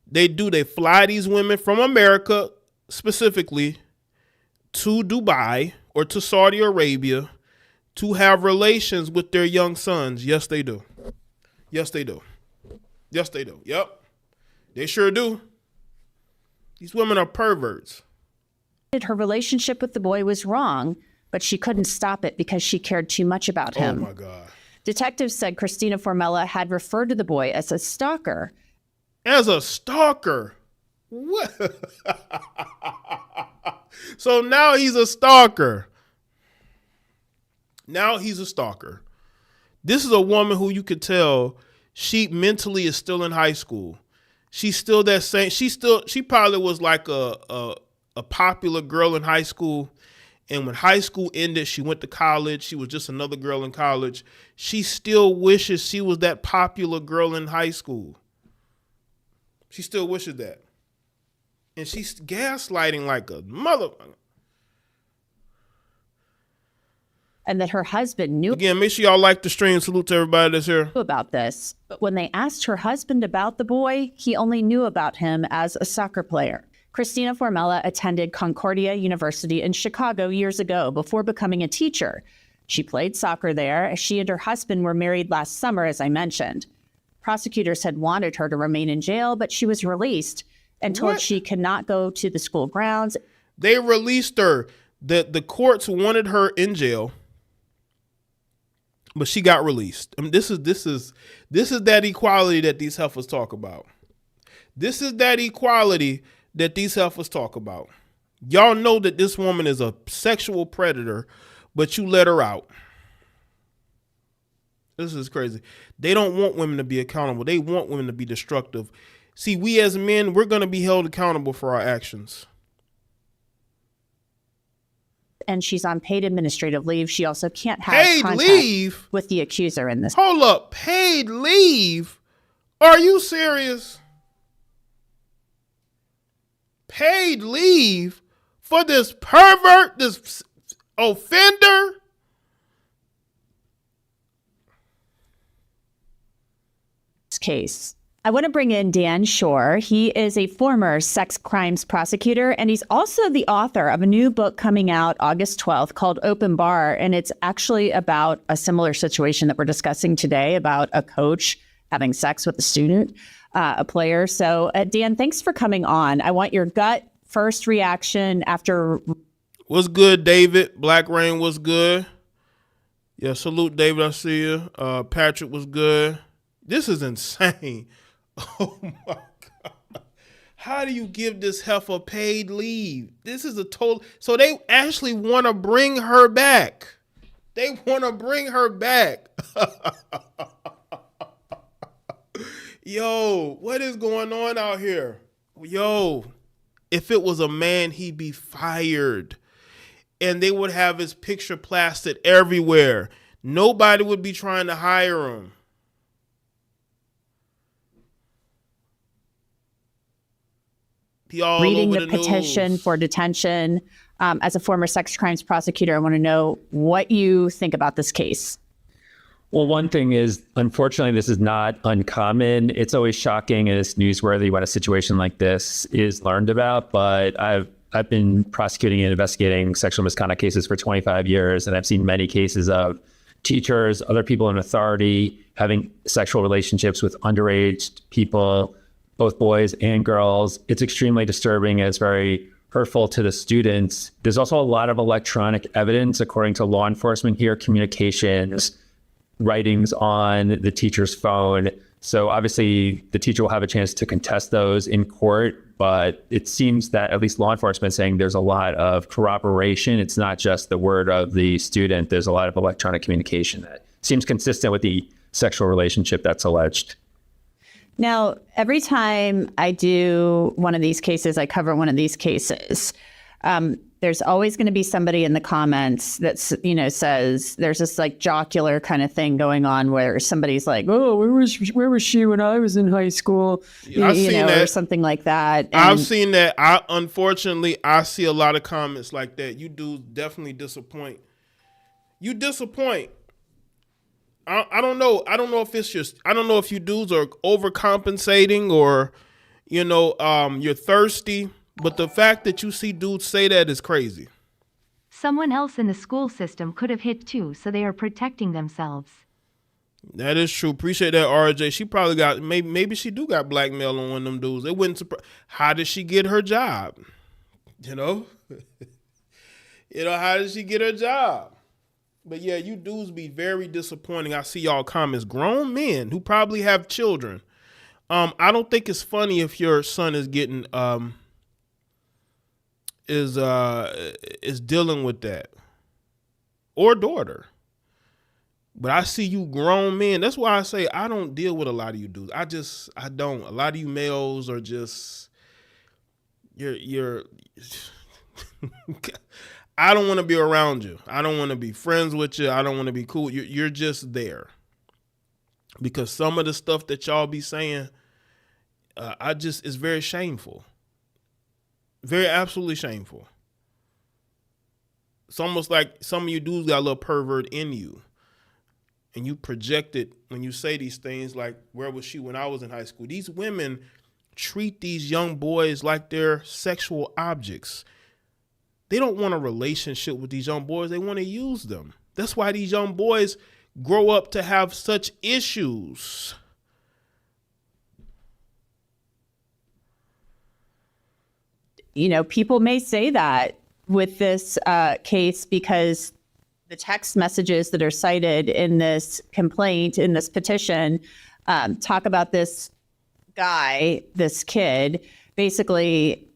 they fly these women from America specifically to Dubai or to Saudi Arabia to have relations with their young sons. Yes, they do. Yes, they do. Yes, they do. Yep. They sure do. These women are perverts. Her relationship with the boy was wrong, but she couldn't stop it because she cared too much about him. Oh, my God. Detectives said Christina Formella had referred to the boy as a stalker. As a stalker? What? So now he's a stalker. Now he's a stalker. This is a woman who you could tell she mentally is still in high school. She's still that same. She probably was like a popular girl in high school. And when high school ended, she went to college. She was just another girl in college. She still wishes she was that popular girl in high school. She still wishes that. And she's gaslighting like a motherfucker. And that her husband knew. Again, make sure y'all like the stream. Salute to everybody that's here. About this. But when they asked her husband about the boy, he only knew about him as a soccer player. Christina Formella attended Concordia University in Chicago years ago before becoming a teacher. She played soccer there. She and her husband were married last summer, as I mentioned. Prosecutors had wanted her to remain in jail, but she was released and told she could not go to the school grounds. They released her. The courts wanted her in jail, but she got released. I mean, this is that equality that these heifers talk about. This is that equality that these heifers talk about. Y'all know that this woman is a sexual predator, but you let her out. This is crazy. They don't want women to be accountable. They want women to be destructive. See, we as men, we're going to be held accountable for our actions. And she's on paid administrative leave. She also can't have paid contact leave with the accuser in this. Hold up. Paid leave? Are you serious? Paid leave for this pervert, this offender? Case. I want to bring in Dan Shore. He is a former sex crimes prosecutor, and he's also the author of a new book coming out August 12th called Open Bar. And it's actually about a similar situation that we're discussing today about a coach having sex with a student, a player. So Dan, thanks for coming on. I want your gut first reaction after. What's good, David? Black Rain was good. Yeah, salute, David. I see you. Patrick was good. This is insane. Oh my God. How do you give this heifer paid leave? This is a total. So they actually want to bring her back. They want to bring her back. Yo, what is going on out here? Yo, if it was a man, he'd be fired. And they would have his picture plastered everywhere. Nobody would be trying to hire him. He all Reading over the petition news. for detention. As a former sex crimes prosecutor, I want to know what you think about this case. Well, one thing is, unfortunately, this is not uncommon. It's always shocking and it's newsworthy when a situation like this is learned about. But I've been prosecuting and investigating sexual misconduct cases for 25 years, and I've seen many cases of teachers, other people in authority having sexual relationships with underage people, both boys and girls. It's extremely disturbing and it's very hurtful to the students. There's also a lot of electronic evidence, according to law enforcement here, communications, writings on the teacher's phone. So obviously the teacher will have a chance to contest those in court, but it seems that at least law enforcement is saying there's a lot of corroboration. It's not just the word of the student. There's a lot of electronic communication that seems consistent with the sexual relationship that's alleged. Now, every time I do one of these cases, I cover one of these cases, there's always going to be somebody in the comments that, says there's this like jocular kind of thing going on where somebody's like, oh, where was she when I was in high school? Yeah, I've seen that. Or something like that. And I've seen that. Unfortunately, I see a lot of comments like that. You do definitely disappoint. You disappoint. I don't know. I don't know if it's just, I don't know if you dudes are overcompensating or, you're thirsty. But the fact that you see dudes say that is crazy. Someone else in the school system could have hit too, so they are protecting themselves. That is true. Appreciate that, RJ. She probably got, maybe she do got blackmail on one of them dudes. It wouldn't surprise. How did she get her job? How did she get her job? But yeah, you dudes be very disappointing. I see y'all comments. Grown men who probably have children. I don't think it's funny if your son is getting is dealing with that, or daughter. But I see you grown men. That's why I say I don't deal with a lot of you dudes. I don't. A lot of you males are just you're I don't want to be around you. I don't want to be friends with you. I don't want to be cool. You're just there. Because some of the stuff that y'all be saying, it's very shameful. Very absolutely shameful. It's almost like some of you dudes got a little pervert in you. And you project it when you say these things like, where was she when I was in high school? These women treat these young boys like they're sexual objects. They don't want a relationship with these young boys. They want to use them. That's why these young boys grow up to have such issues. People may say that with this case because the text messages that are cited in this complaint, in this petition, talk about this guy, this kid, basically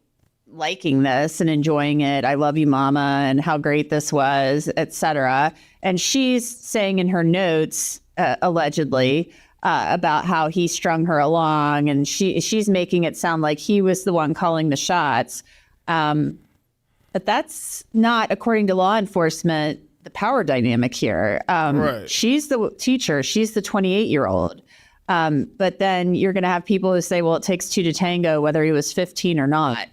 liking this and enjoying it. I love you, mama, and how great this was, etc. And she's saying in her notes, allegedly, about how he strung her along, and she's making it sound like he was the one calling the shots. But that's not, according to law enforcement, the power dynamic here. Right. She's the teacher. She's the 28-year-old. But then you're going to have people who say, well, it takes two to tango, whether he was 15 or not.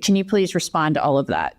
Can you please respond to all of that?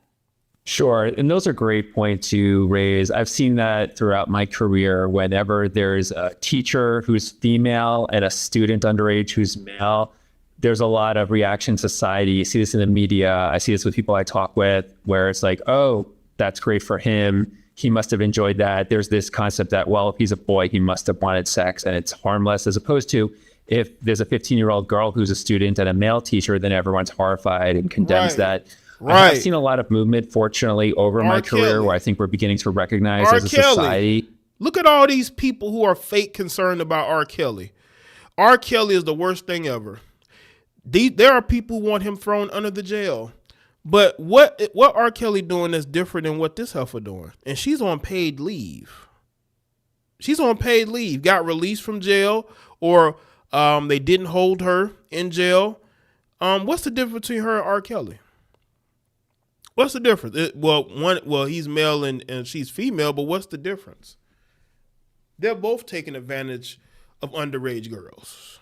Sure. And those are great points to raise. I've seen that throughout my career. Whenever there's a teacher who's female and a student underage who's male, there's a lot of reaction society. You see this in the media. I see this with people I talk with where it's like, oh, that's great for him. He must have enjoyed that. There's this concept that, well, if he's a boy, he must have wanted sex and it's harmless, as opposed to if there's a 15-year-old girl who's a student and a male teacher, then everyone's horrified and condemns that. I have seen a lot of movement, fortunately, over my career where I think we're beginning to recognize as a society. Look at all these people who are fake concerned about R. Kelly. R. Kelly is the worst thing ever. There are people who want him thrown under the jail. But what R. Kelly doing is different than what this heifer doing? And she's on paid leave. She's on paid leave. Got released from jail, or they didn't hold her in jail. What's the difference between her and R. Kelly? What's the difference? He's male and she's female, but what's the difference? They're both taking advantage of underage girls.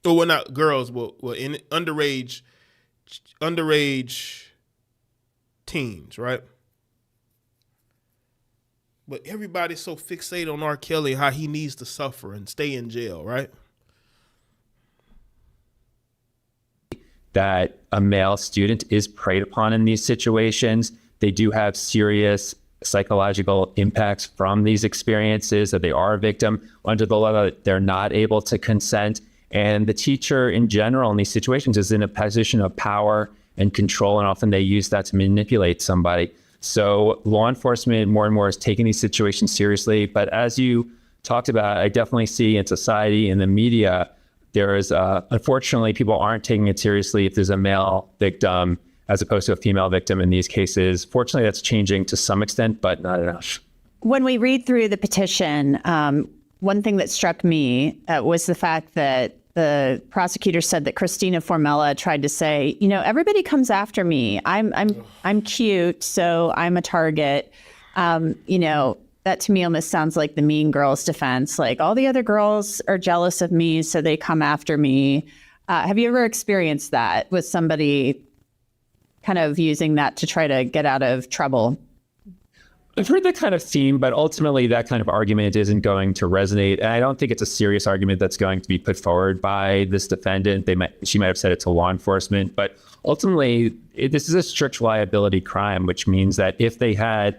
Oh, well, not girls, in underage teens, right? But everybody's so fixated on R. Kelly, how he needs to suffer and stay in jail, right? That a male student is preyed upon in these situations. They do have serious psychological impacts from these experiences, that they are a victim under the law, that they're not able to consent. And the teacher in general in these situations is in a position of power and control, and often they use that to manipulate somebody. So law enforcement more and more is taking these situations seriously. But as you talked about, I definitely see in society, in the media, there is, unfortunately, people aren't taking it seriously if there's a male victim as opposed to a female victim in these cases. Fortunately, that's changing to some extent, but not enough. When we read through the petition, one thing that struck me was the fact that the prosecutor said that Christina Formella tried to say, everybody comes after me. I'm cute, so I'm a target. That to me almost sounds like the Mean Girls defense. Like, all the other girls are jealous of me, so they come after me. Have you ever experienced that with somebody kind of using that to try to get out of trouble? I've heard that kind of theme, but ultimately that kind of argument isn't going to resonate. And I don't think it's a serious argument that's going to be put forward by this defendant. She might have said it to law enforcement, but ultimately this is a strict liability crime, which means that if they had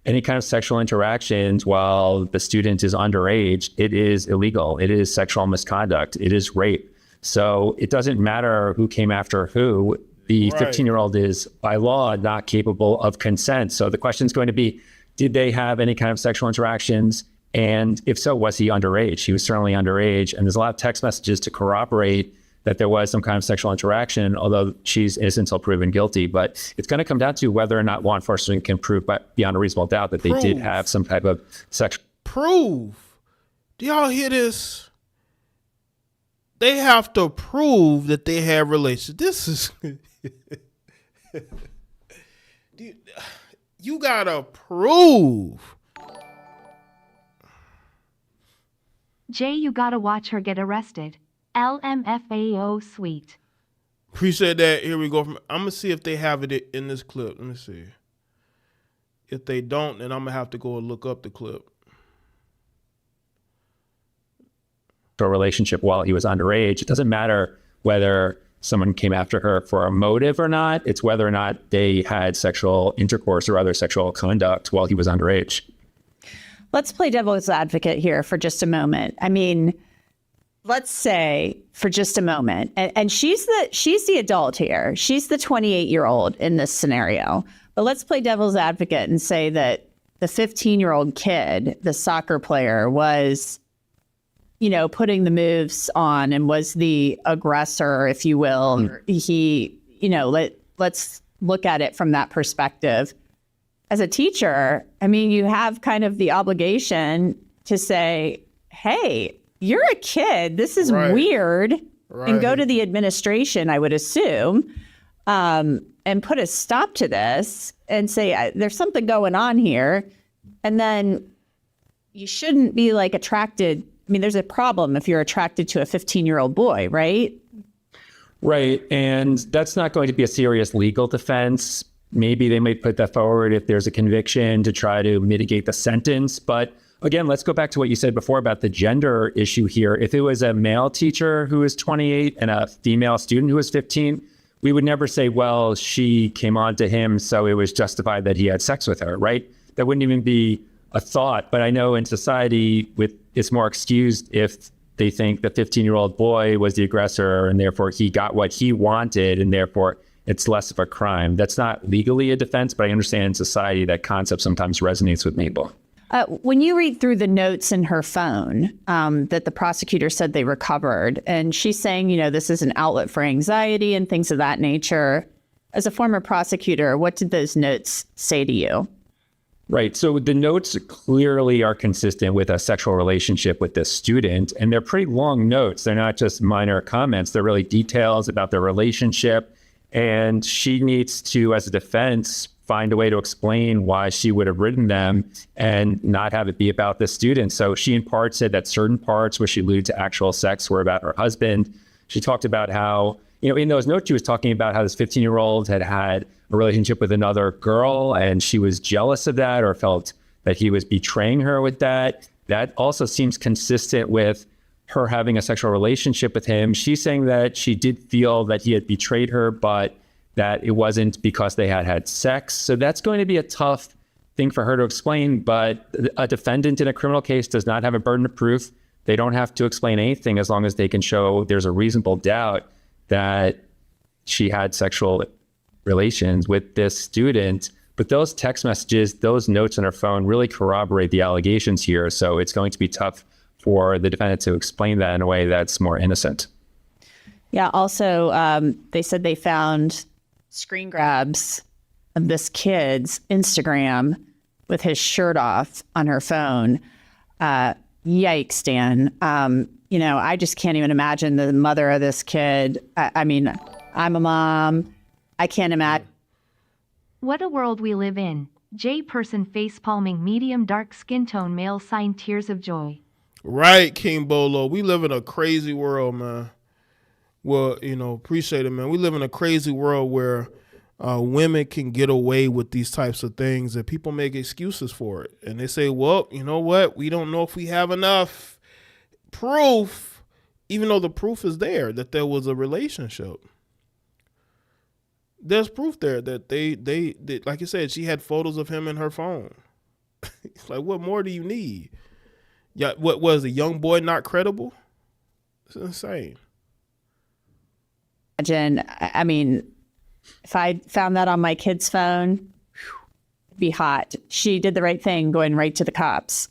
any kind of sexual interactions while the student is underage, it is illegal. It is sexual misconduct. It is rape. So it doesn't matter who came after who. The 15-year-old is, by law, not capable of consent. So the question is going to be, did they have any kind of sexual interactions? And if so, was he underage? He was certainly underage. And there's a lot of text messages to corroborate that there was some kind of sexual interaction, although she's innocent until proven guilty. But it's going to come down to whether or not law enforcement can prove beyond a reasonable doubt that they did have some type of sexual. Prove. Do y'all hear this? They have to prove that they have relations. This is... You gotta prove. Jay, you gotta watch her get arrested. LMFAO sweet. Appreciate that. Here we go. I'm gonna see if they have it in this clip. Let me see. If they don't, then I'm gonna have to go and look up the clip. A relationship while he was underage. It doesn't matter whether someone came after her for a motive or not. It's whether or not they had sexual intercourse or other sexual conduct while he was underage. Let's play devil's advocate here for just a moment. I mean, let's say for just a moment, and she's the adult here. She's the 28-year-old in this scenario. But let's play devil's advocate and say that the 15-year-old kid, the soccer player, was putting the moves on and was the aggressor, if you will. He, let's look at it from that perspective. As a teacher, I mean, you have kind of the obligation to say, hey, you're a kid. This is weird. And go to the administration, I would assume, and put a stop to this and say, there's something going on here. And then you shouldn't be attracted. I mean, there's a problem if you're attracted to a 15-year-old boy, right? Right. And that's not going to be a serious legal defense. Maybe they might put that forward if there's a conviction to try to mitigate the sentence. But again, let's go back to what you said before about the gender issue here. If it was a male teacher who was 28 and a female student who was 15, we would never say, well, she came on to him, so it was justified that he had sex with her, right? That wouldn't even be a thought. But I know in society, it's more excused if they think the 15-year-old boy was the aggressor and therefore he got what he wanted and therefore it's less of a crime. That's not legally a defense, but I understand in society that concept sometimes resonates with people. When you read through the notes in her phone that the prosecutor said they recovered, and she's saying, this is an outlet for anxiety and things of that nature. As a former prosecutor, what did those notes say to you? Right. So the notes clearly are consistent with a sexual relationship with this student, and they're pretty long notes. They're not just minor comments. They're really details about their relationship. And she needs to, as a defense, find a way to explain why she would have written them and not have it be about the student. So she in part said that certain parts where she alluded to actual sex were about her husband. She talked about how, in those notes, she was talking about how this 15-year-old had a relationship with another girl, and she was jealous of that or felt that he was betraying her with that. That also seems consistent with her having a sexual relationship with him. She's saying that she did feel that he had betrayed her, but that it wasn't because they had sex. So that's going to be a tough thing for her to explain. But a defendant in a criminal case does not have a burden of proof. They don't have to explain anything as long as they can show there's a reasonable doubt that she had sexual relations with this student. But those text messages, those notes on her phone really corroborate the allegations here. So it's going to be tough for the defendant to explain that in a way that's more innocent. Yeah. Also, they said they found screen grabs of this kid's Instagram with his shirt off on her phone. Yikes, Dan. I just can't even imagine the mother of this kid. I mean, I'm a mom. I can't imagine. What a world we live in. Jaye person face palming medium dark skin tone male sign tears of joy. Right, King Bolo. We live in a crazy world, man. Well, appreciate it, man. We live in a crazy world where women can get away with these types of things and people make excuses for it. And they say, well, you know what? We don't know if we have enough proof, even though the proof is there that there was a relationship. There's proof there that they like you said, she had photos of him in her phone. It's like, what more do you need? Yeah, what was the young boy not credible? It's insane. Imagine, I mean, if I found that on my kid's phone, it'd be hot. She did the right thing going right to the cops.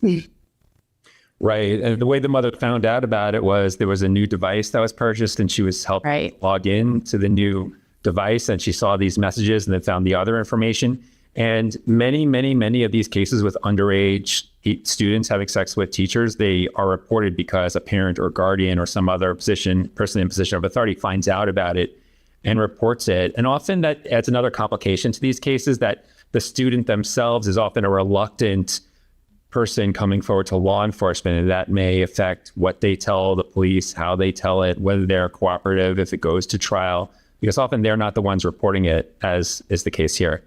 Right. And the way the mother found out about it was there was a new device that was purchased and she was helping log in to the new device, and she saw these messages and then found the other information. And many of these cases with underage students having sex with teachers, they are reported because a parent or guardian or some other person in position of authority finds out about it and reports it. And often that adds another complication to these cases, that the student themselves is often a reluctant person coming forward to law enforcement, and that may affect what they tell the police, how they tell it, whether they're cooperative if it goes to trial, because often they're not the ones reporting it, as is the case here.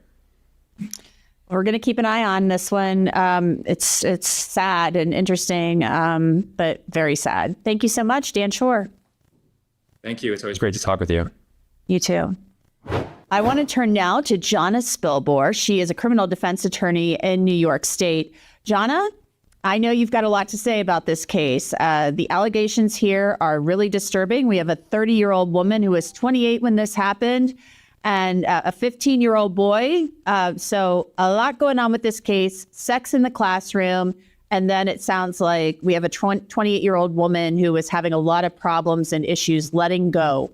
We're going to keep an eye on this one. It's sad and interesting, but very sad. Thank you so much, Dan Shore. Thank you. It's always great to talk with you. You too. I want to turn now to Jana Spilbor. She is a criminal defense attorney in New York State. Jana, I know you've got a lot to say about this case. The allegations here are really disturbing. We have a 30-year-old woman who was 28 when this happened, and a 15-year-old boy. So a lot going on with this case, sex in the classroom. And then it sounds like we have a 28-year-old woman who is having a lot of problems and issues letting go.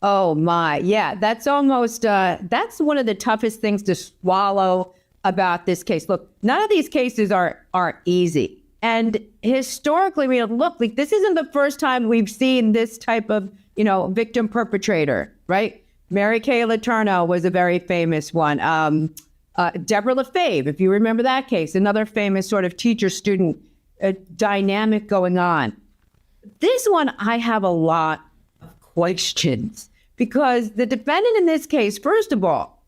Oh my, yeah, that's almost, that's one of the toughest things to swallow about this case. Look, none of these cases are easy. And historically, we look, like this isn't the first time we've seen this type of, victim perpetrator, right? Mary Kay Letourneau was a very famous one. Deborah LaFave, if you remember that case, another famous sort of teacher-student dynamic going on. This one, I have a lot of questions because the defendant in this case, first of all,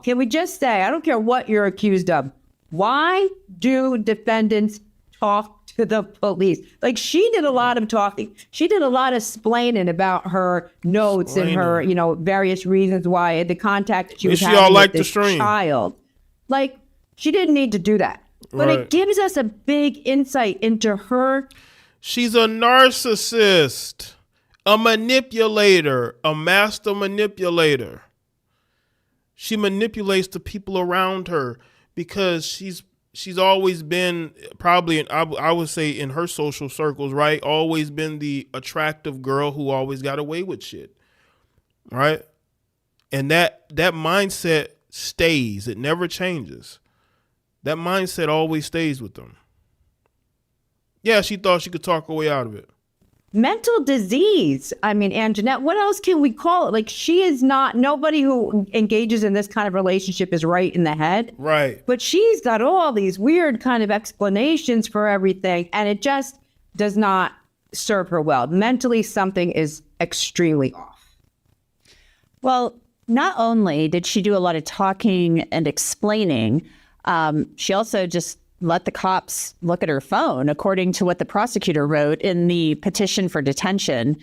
can we just say, I don't care what you're accused of, why do defendants talk to the police? Like, she did a lot of talking. She did a lot of splaining about her notes and her, various reasons why the contact that she was having with this child. Like, she didn't need to do that. But it gives us a big insight into her. She's a narcissist. A manipulator, a master manipulator. She manipulates the people around her because she's always been probably, I would say in her social circles, right? Always been the attractive girl who always got away with shit, right? And that mindset stays. It never changes. That mindset always stays with them. Yeah, she thought she could talk her way out of it. Mental disease. I mean, Anjanette, what else can we call it? Like, she is not, nobody who engages in this kind of relationship is right in the head. Right. But she's got all these weird kind of explanations for everything, and it just does not serve her well. Mentally, something is extremely off. Well, not only did she do a lot of talking and explaining, she also just let the cops look at her phone, according to what the prosecutor wrote in the petition for detention,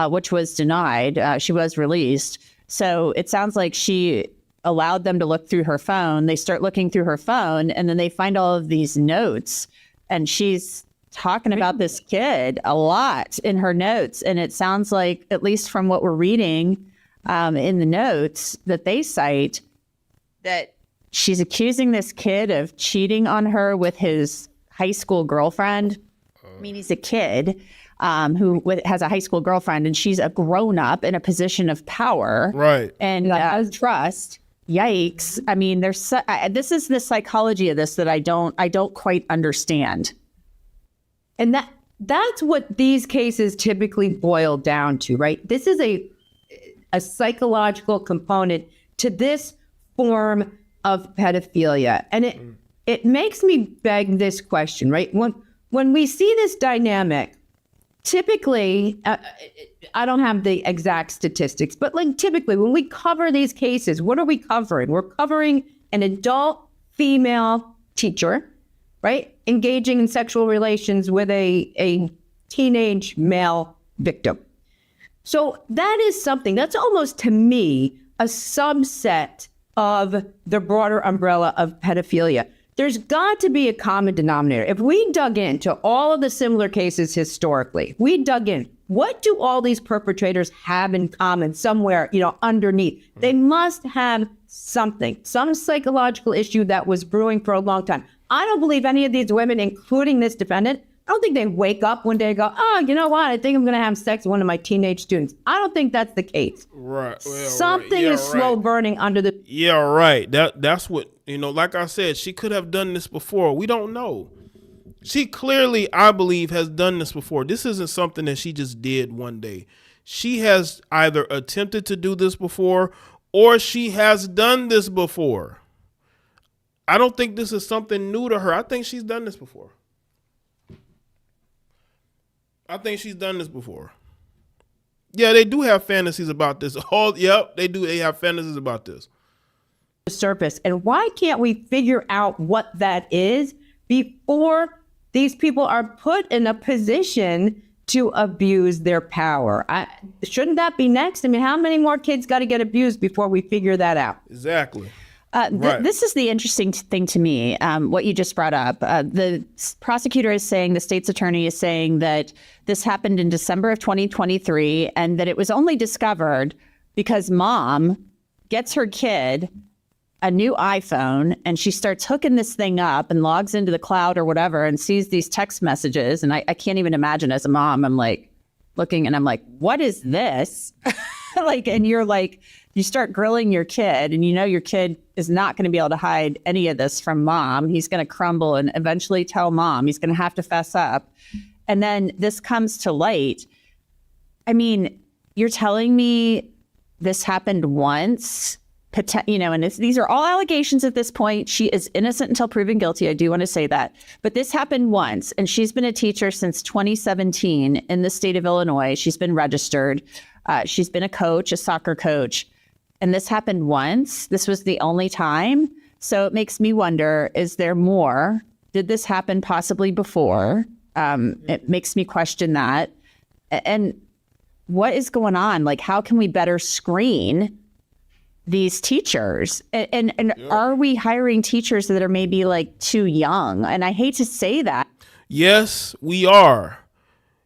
which was denied. She was released. So it sounds like she allowed them to look through her phone. They start looking through her phone, and then they find all of these notes. And she's talking about this kid a lot in her notes. And it sounds like, at least from what we're reading in the notes that they cite, that she's accusing this kid of cheating on her with his high school girlfriend. I mean, he's a kid who has a high school girlfriend, and she's a grown-up in a position of power. Right. And has trust. Yikes. I mean, this is the psychology of this that I don't quite understand. And that's what these cases typically boil down to, right? This is a psychological component to this form of pedophilia. And it makes me beg this question, right? When we see this dynamic, typically, I don't have the exact statistics, but like typically when we cover these cases, what are we covering? We're covering an adult female teacher, right? Engaging in sexual relations with a teenage male victim. So that is something that's almost, to me, a subset of the broader umbrella of pedophilia. There's got to be a common denominator. If we dug into all of the similar cases historically, what do all these perpetrators have in common somewhere, underneath? They must have something, some psychological issue that was brewing for a long time. I don't believe any of these women, including this defendant, I don't think they wake up one day and go, oh, you know what? I think I'm going to have sex with one of my teenage students. I don't think that's the case. Right. Well, something is slow burning under the... Yeah, right. That's what, like I said, she could have done this before. We don't know. She clearly, I believe, has done this before. This isn't something that she just did one day. She has either attempted to do this before or she has done this before. I don't think this is something new to her. I think she's done this before. Yeah, they do have fantasies about this. They do. They have fantasies about this. Surface. And why can't we figure out what that is before these people are put in a position to abuse their power? Shouldn't that be next? I mean, how many more kids got to get abused before we figure that out? Exactly. Right. This is the interesting thing to me, what you just brought up. The prosecutor is saying, the state's attorney is saying that this happened in December of 2023 and that it was only discovered because mom gets her kid a new iPhone and she starts hooking this thing up and logs into the cloud or whatever and sees these text messages. And I can't even imagine as a mom, I'm like looking and I'm like, what is this? And you're like, you start grilling your kid and your kid is not going to be able to hide any of this from mom. He's going to crumble and eventually tell mom. He's going to have to fess up. And then this comes to light. I mean, you're telling me this happened once, and these are all allegations at this point. She is innocent until proven guilty. I do want to say that. But this happened once, and she's been a teacher since 2017 in the state of Illinois. She's been registered. She's been a coach, a soccer coach. And this happened once. This was the only time. So it makes me wonder, is there more? Did this happen possibly before? It makes me question that. And what is going on? Like, how can we better screen these teachers? And are we hiring teachers that are maybe like too young? And I hate to say that. Yes, we are.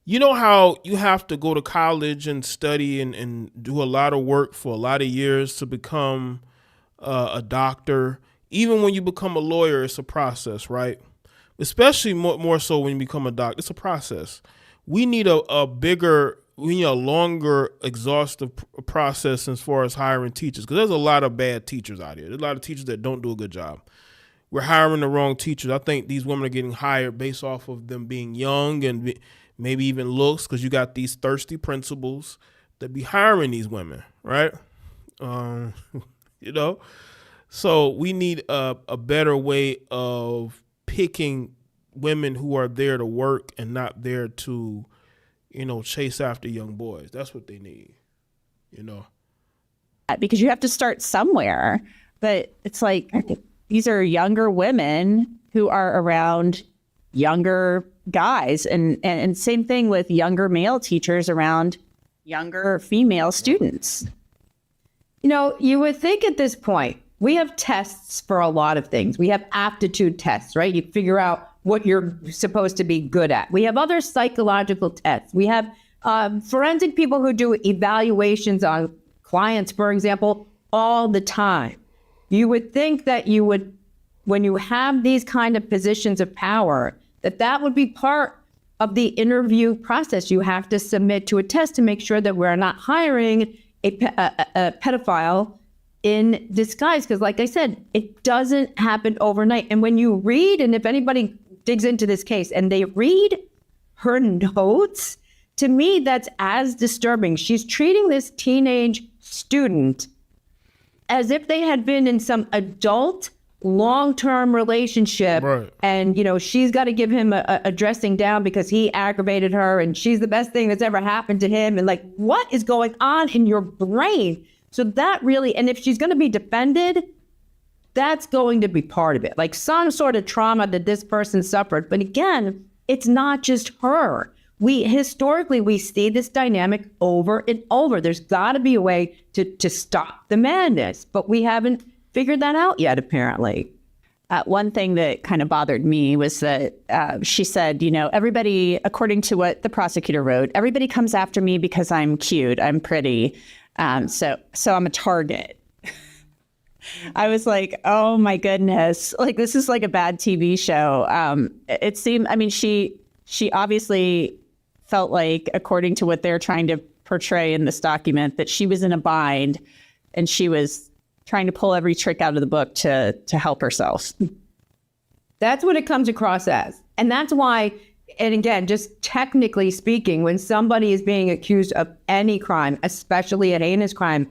You know how you have to go to college and study and do a lot of work for a lot of years to become a doctor. Even when you become a lawyer, it's a process, right? Especially more so when you become a doctor, it's a process. We need we need a longer, exhaustive process as far as hiring teachers, because there's a lot of bad teachers out here. There's a lot of teachers that don't do a good job. We're hiring the wrong teachers. I think these women are getting hired based off of them being young and maybe even looks, because you got these thirsty principals that be hiring these women, right? You know, so we need a better way of picking women who are there to work and not there to, chase after young boys. That's what they need, Because you have to start somewhere. But it's like, these are younger women who are around younger guys. And same thing with younger male teachers around younger female students. You would think at this point, we have tests for a lot of things. We have aptitude tests, right? You figure out what you're supposed to be good at. We have other psychological tests. We have forensic people who do evaluations on clients, for example, all the time. You would think that when you have these kind of positions of power, that would be part of the interview process. You have to submit to a test to make sure that we're not hiring a pedophile in disguise. Because like I said, it doesn't happen overnight. And when you read, and if anybody digs into this case and they read her notes, to me, that's as disturbing. She's treating this teenage student as if they had been in some adult long-term relationship. Right. And, she's got to give him a dressing down because he aggravated her and she's the best thing that's ever happened to him. And like, what is going on in your brain? So that really, and if she's going to be defended, that's going to be part of it. Like some sort of trauma that this person suffered. But again, it's not just her. Historically, we see this dynamic over and over. There's got to be a way to stop the madness, but we haven't figured that out yet, apparently. One thing that kind of bothered me was that she said, everybody, according to what the prosecutor wrote, everybody comes after me because I'm cute, I'm pretty, so I'm a target. I was like, oh my goodness, like this is like a bad TV show. It seemed, she obviously felt like, according to what they're trying to portray in this document, that she was in a bind and she was trying to pull every trick out of the book to help herself. That's what it comes across as. And that's why, and again, just technically speaking, when somebody is being accused of any crime, especially a heinous crime,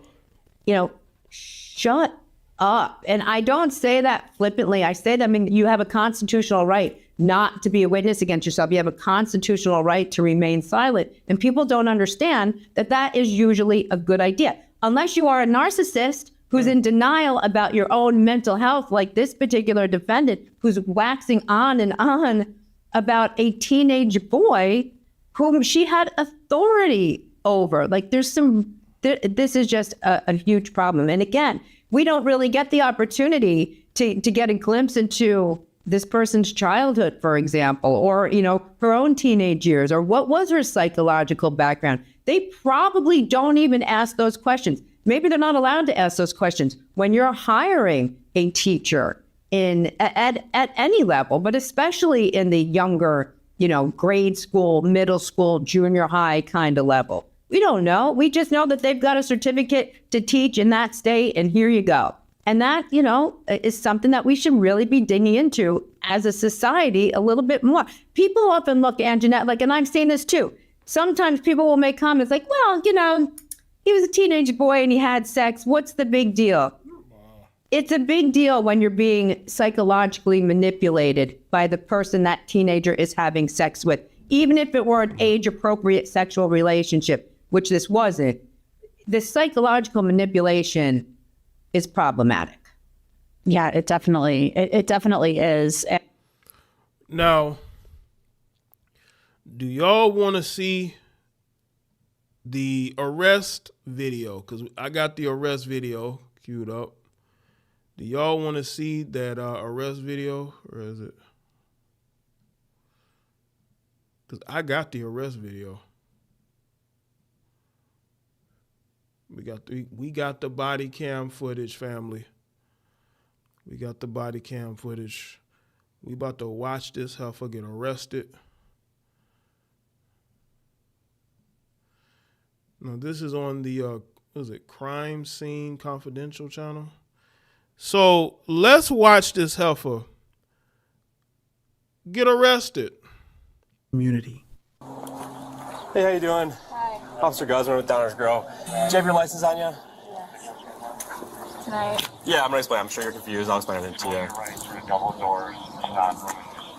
shut up. And I don't say that flippantly. I say that, you have a constitutional right not to be a witness against yourself. You have a constitutional right to remain silent. And people don't understand that is usually a good idea. Unless you are a narcissist who's in denial about your own mental health, like this particular defendant who's waxing on and on about a teenage boy whom she had authority over. Like this is just a huge problem. And again, we don't really get the opportunity to get a glimpse into this person's childhood, for example, or, her own teenage years, or what was her psychological background. They probably don't even ask those questions. Maybe they're not allowed to ask those questions when you're hiring a teacher at any level, but especially in the younger, grade school, middle school, junior high kind of level. We don't know. We just know that they've got a certificate to teach in that state, and here you go. And that, is something that we should really be digging into as a society a little bit more. People often look at Jeanette, and I've seen this too. Sometimes people will make comments like, well, he was a teenage boy and he had sex. What's the big deal? It's a big deal when you're being psychologically manipulated by the person that teenager is having sex with, even if it were an age-appropriate sexual relationship, which this wasn't. The psychological manipulation is problematic. Yeah, it definitely is. Now, do y'all want to see the arrest video? Because I got the arrest video queued up. Do y'all want to see that arrest video, or is it? Because I got the arrest video. We got the body cam footage, family. We got the body cam footage. We about to watch this heifer get arrested. No, this is on the, what is it, Crime Scene Confidential channel. So let's watch this heifer get arrested. Community. Hey, how you doing? Hi. Officer Guzman with Downers Grove. Do you have your license on you? Yes. Can I? Yeah, I'm gonna explain. I'm sure you're confused. I'll explain everything to you.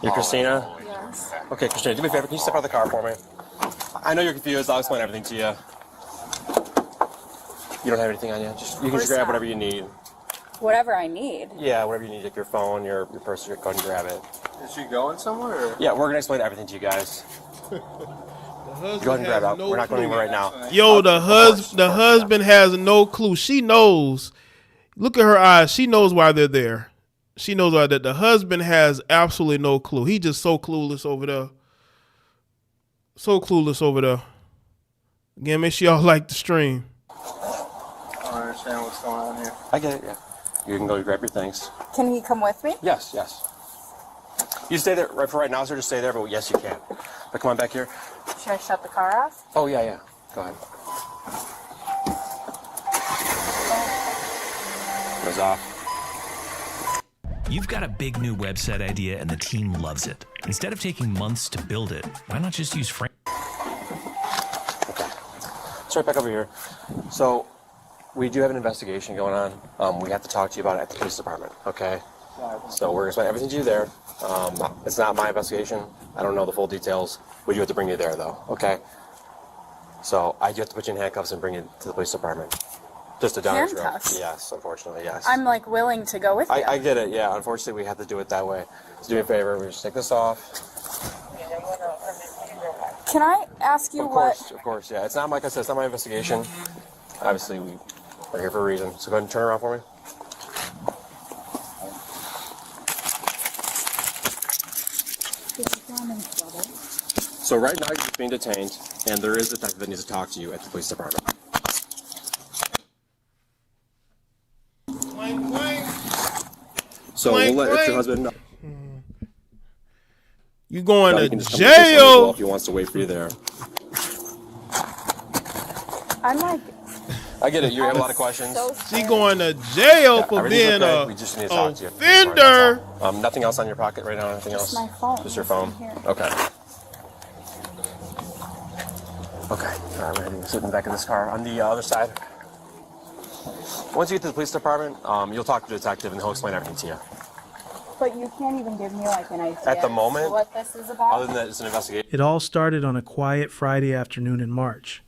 You Christina? Yes. Okay, Christina, do me a favor. Can you step out of the car for me? I know you're confused. I'll explain everything to you. You don't have anything on you? You can just grab whatever you need. Whatever I need. Yeah, whatever you need, like your phone, your purse, go ahead and grab it. Is she going somewhere? Or? Yeah, we're gonna explain everything to you guys. Go ahead and grab it. We're not going anywhere right now. Yo, the husband has no clue. She knows. Look at her eyes. She knows why they're there. She knows why that the husband has absolutely no clue. He just so clueless over there. So clueless over there. Again, make sure y'all like the stream. I don't understand what's going on here. I get it, yeah. You can go grab your things. Can he come with me? Yes, yes. You stay there for right now, sir. Just stay there, but yes, you can. But come on back here. Should I shut the car off? Oh, yeah, yeah. Go ahead. Goes off. You've got a big new website idea and the team loves it. Instead of taking months to build it, why not just use Frank? Okay. Let's right back over here. So, we do have an investigation going on. We have to talk to you about it at the police department, okay? So we're going to explain everything to you there. It's not my investigation. I don't know the full details. We do have to bring you there, though, okay? So I do have to put you in handcuffs and bring you to the police department. Just a Downers Grove. Handcuffs? Yes, unfortunately, yes. I'm like willing to go with you. I get it, yeah. Unfortunately, we have to do it that way. So do me a favor. We just take this off. Can I ask you Of course, yeah. It's not, like I said, it's not my investigation. Obviously, we're here for a reason. So go ahead and turn around for me. So right now you're just being detained, and there is a detective that needs to talk to you at the police department. So we'll let your husband know. You going Now to you can just come to the police as jail? well if he wants to wait for you there. I'm like, I get it. You have a lot of questions. so She scared. going to jail for Everything's being okay. a We just need to talk to you. offender. Nothing else on your pocket right now? Anything else? Just my phone. Just your phone? Here. Okay. Okay. All right, we're heading, sit in the back of this car. On the other side. Once you get to the police department, you'll talk to the detective and he'll explain everything to you. But you can't even give me like an idea At the moment, what this is about. other than that it's an investigation. It all started on a quiet Friday afternoon in March.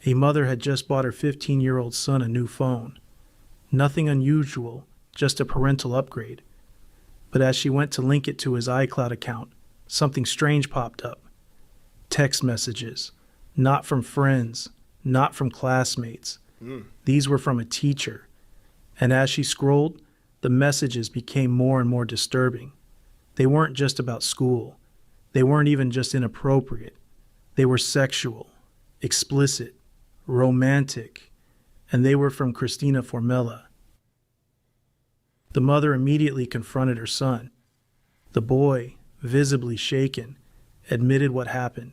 A mother had just bought her 15-year-old son a new phone. Nothing unusual, just a parental upgrade. But as she went to link it to his iCloud account, something strange popped up. Text messages, not from friends, not from classmates. These were from a teacher. And as she scrolled, the messages became more and more disturbing. They weren't just about school. They weren't even just inappropriate. They were sexual, explicit, romantic, and they were from Christina Formella. The mother immediately confronted her son. The boy, visibly shaken, admitted what happened.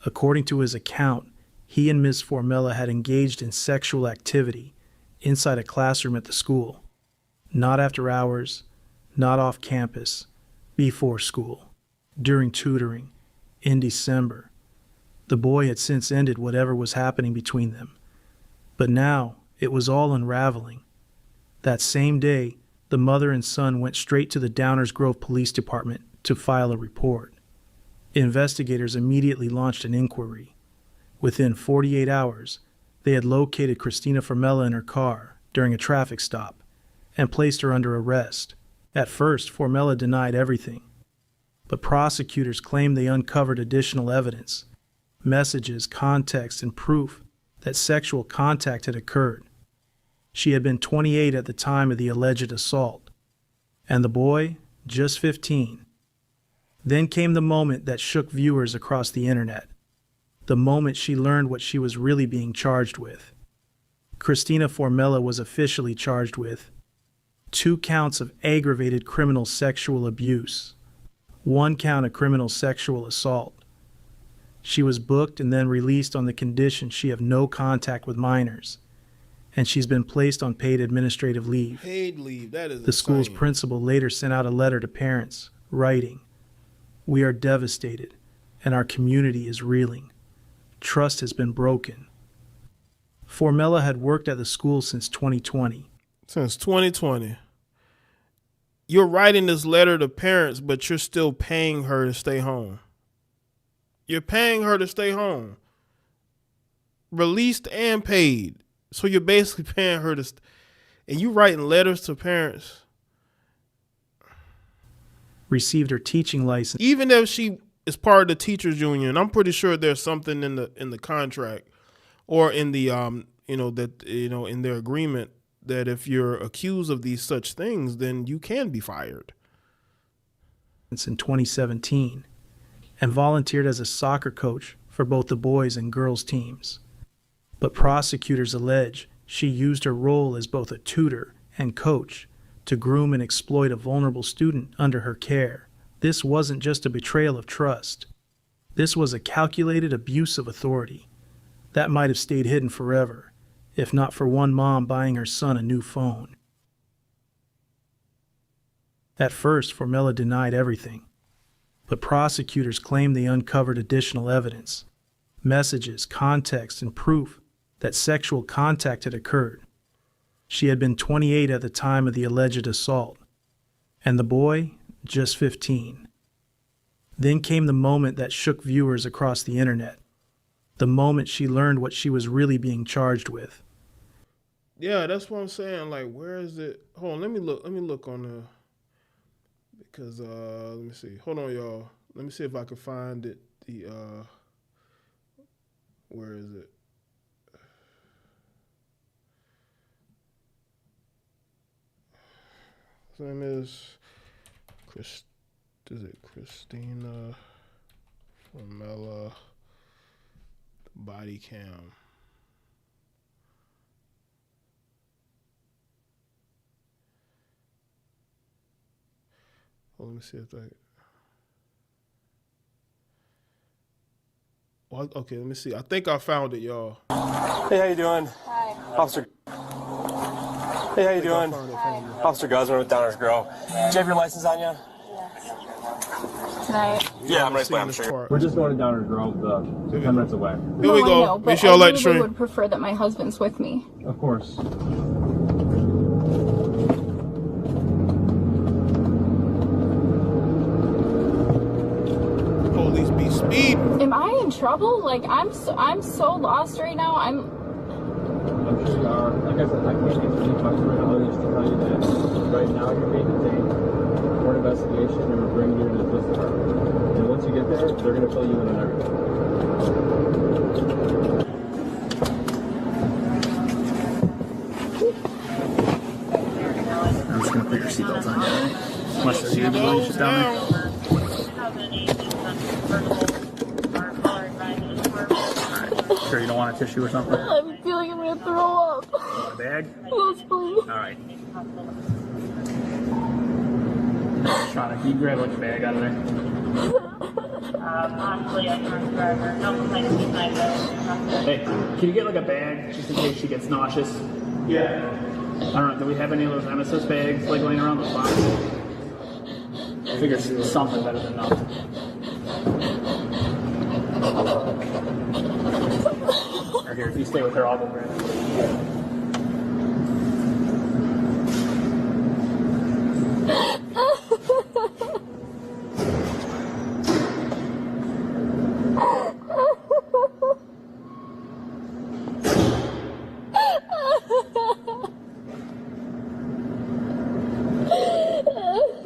According to his account, he and Ms. Formella had engaged in sexual activity inside a classroom at the school. Not after hours, not off campus, before school, during tutoring, in December. The boy had since ended whatever was happening between them. But now it was all unraveling. That same day, the mother and son went straight to the Downers Grove Police Department to file a report. Investigators immediately launched an inquiry. Within 48 hours, they had located Christina Formella in her car during a traffic stop and placed her under arrest. At first, Formella denied everything, but prosecutors claimed they uncovered additional evidence, messages, context, and proof that sexual contact had occurred. She had been 28 at the time of the alleged assault, and the boy, just 15. Then came the moment that shook viewers across the internet. The moment she learned what she was really being charged with. Christina Formella was officially charged with 2 counts of aggravated criminal sexual abuse, 1 count of criminal sexual assault. She was booked and then released on the condition she have no contact with minors, and she's been placed on paid administrative leave. Paid leave, that is The school's insane. principal later sent out a letter to parents, writing, "We are devastated, and our community is reeling. Trust has been broken." Formella had worked at the school since 2020. Since 2020. You're writing this letter to parents, but you're still paying her to stay home. You're paying her to stay home. Released and paid. So you're basically paying her to and you writing letters to parents. Received her teaching license. Even if she is part of the teachers union, I'm pretty sure there's something in the contract or in the in their agreement that if you're accused of these such things, then you can be fired. In 2017, and volunteered as a soccer coach for both the boys and girls teams. But prosecutors allege she used her role as both a tutor and coach to groom and exploit a vulnerable student under her care. This wasn't just a betrayal of trust. This was a calculated abuse of authority that might have stayed hidden forever, if not for one mom buying her son a new phone. At first, Formella denied everything, but prosecutors claimed they uncovered additional evidence, messages, context, and proof that sexual contact had occurred. She had been 28 at the time of the alleged assault, and the boy, just 15. Then came the moment that shook viewers across the internet, the moment she learned what she was really being charged with. Yeah, that's what I'm saying. Like, where is it? Hold on, let me look on the, because let me see. Hold on, y'all. Let me see if I can find it. Where is it? His name is Christina Formella body cam. Well, let me see if I. Well, okay, let me see. I think I found it, y'all. Hey, how you doing? Hi. Officer. Hey, how you doing? Officer Guzman with Downers Grove. Do you have your license on you? Tonight. Yeah, I'm right by. I'm sure. We're just going to Downers Grove, 10 minutes away. Here we go. I know, but Make sure y'all like the I really stream. would prefer that my husband's with me. Of course. Police be speeding. Am I in trouble? Like I'm so lost right now. I'm sure you are. Like I said, I can't answer any questions right now. Just to tell you that right now you're being detained for an investigation and we're bringing you to the police department. And once you get there, they're going to fill you in on everything. I'm just going to put your seatbelt on, right? Unless there's your belongings down there. Sure you don't want a tissue or something? I'm feeling I'm gonna throw up. You want a bag? Yes, please. Alright. Shauna, can you grab like a bag out of there? Honestly, I can't driver. No complaint of midnight though. Hey, can you get like a bag just in case she gets nauseous? Yeah. I don't know, do we have any of those emesis bags like laying around the box? I figure something better than nothing. Or here, if you stay with her, I'll go grab it.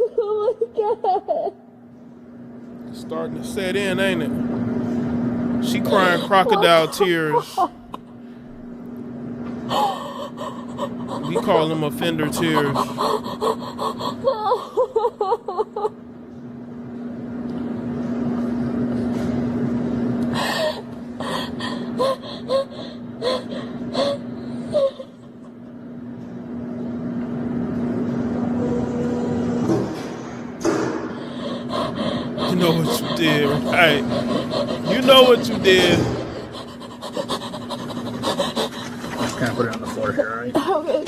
Oh my god. It's starting to set in, ain't it? She crying crocodile tears. We call them offender tears. You know what you did, right? You know what you did. Kind of put it on the floor here, alright? Okay.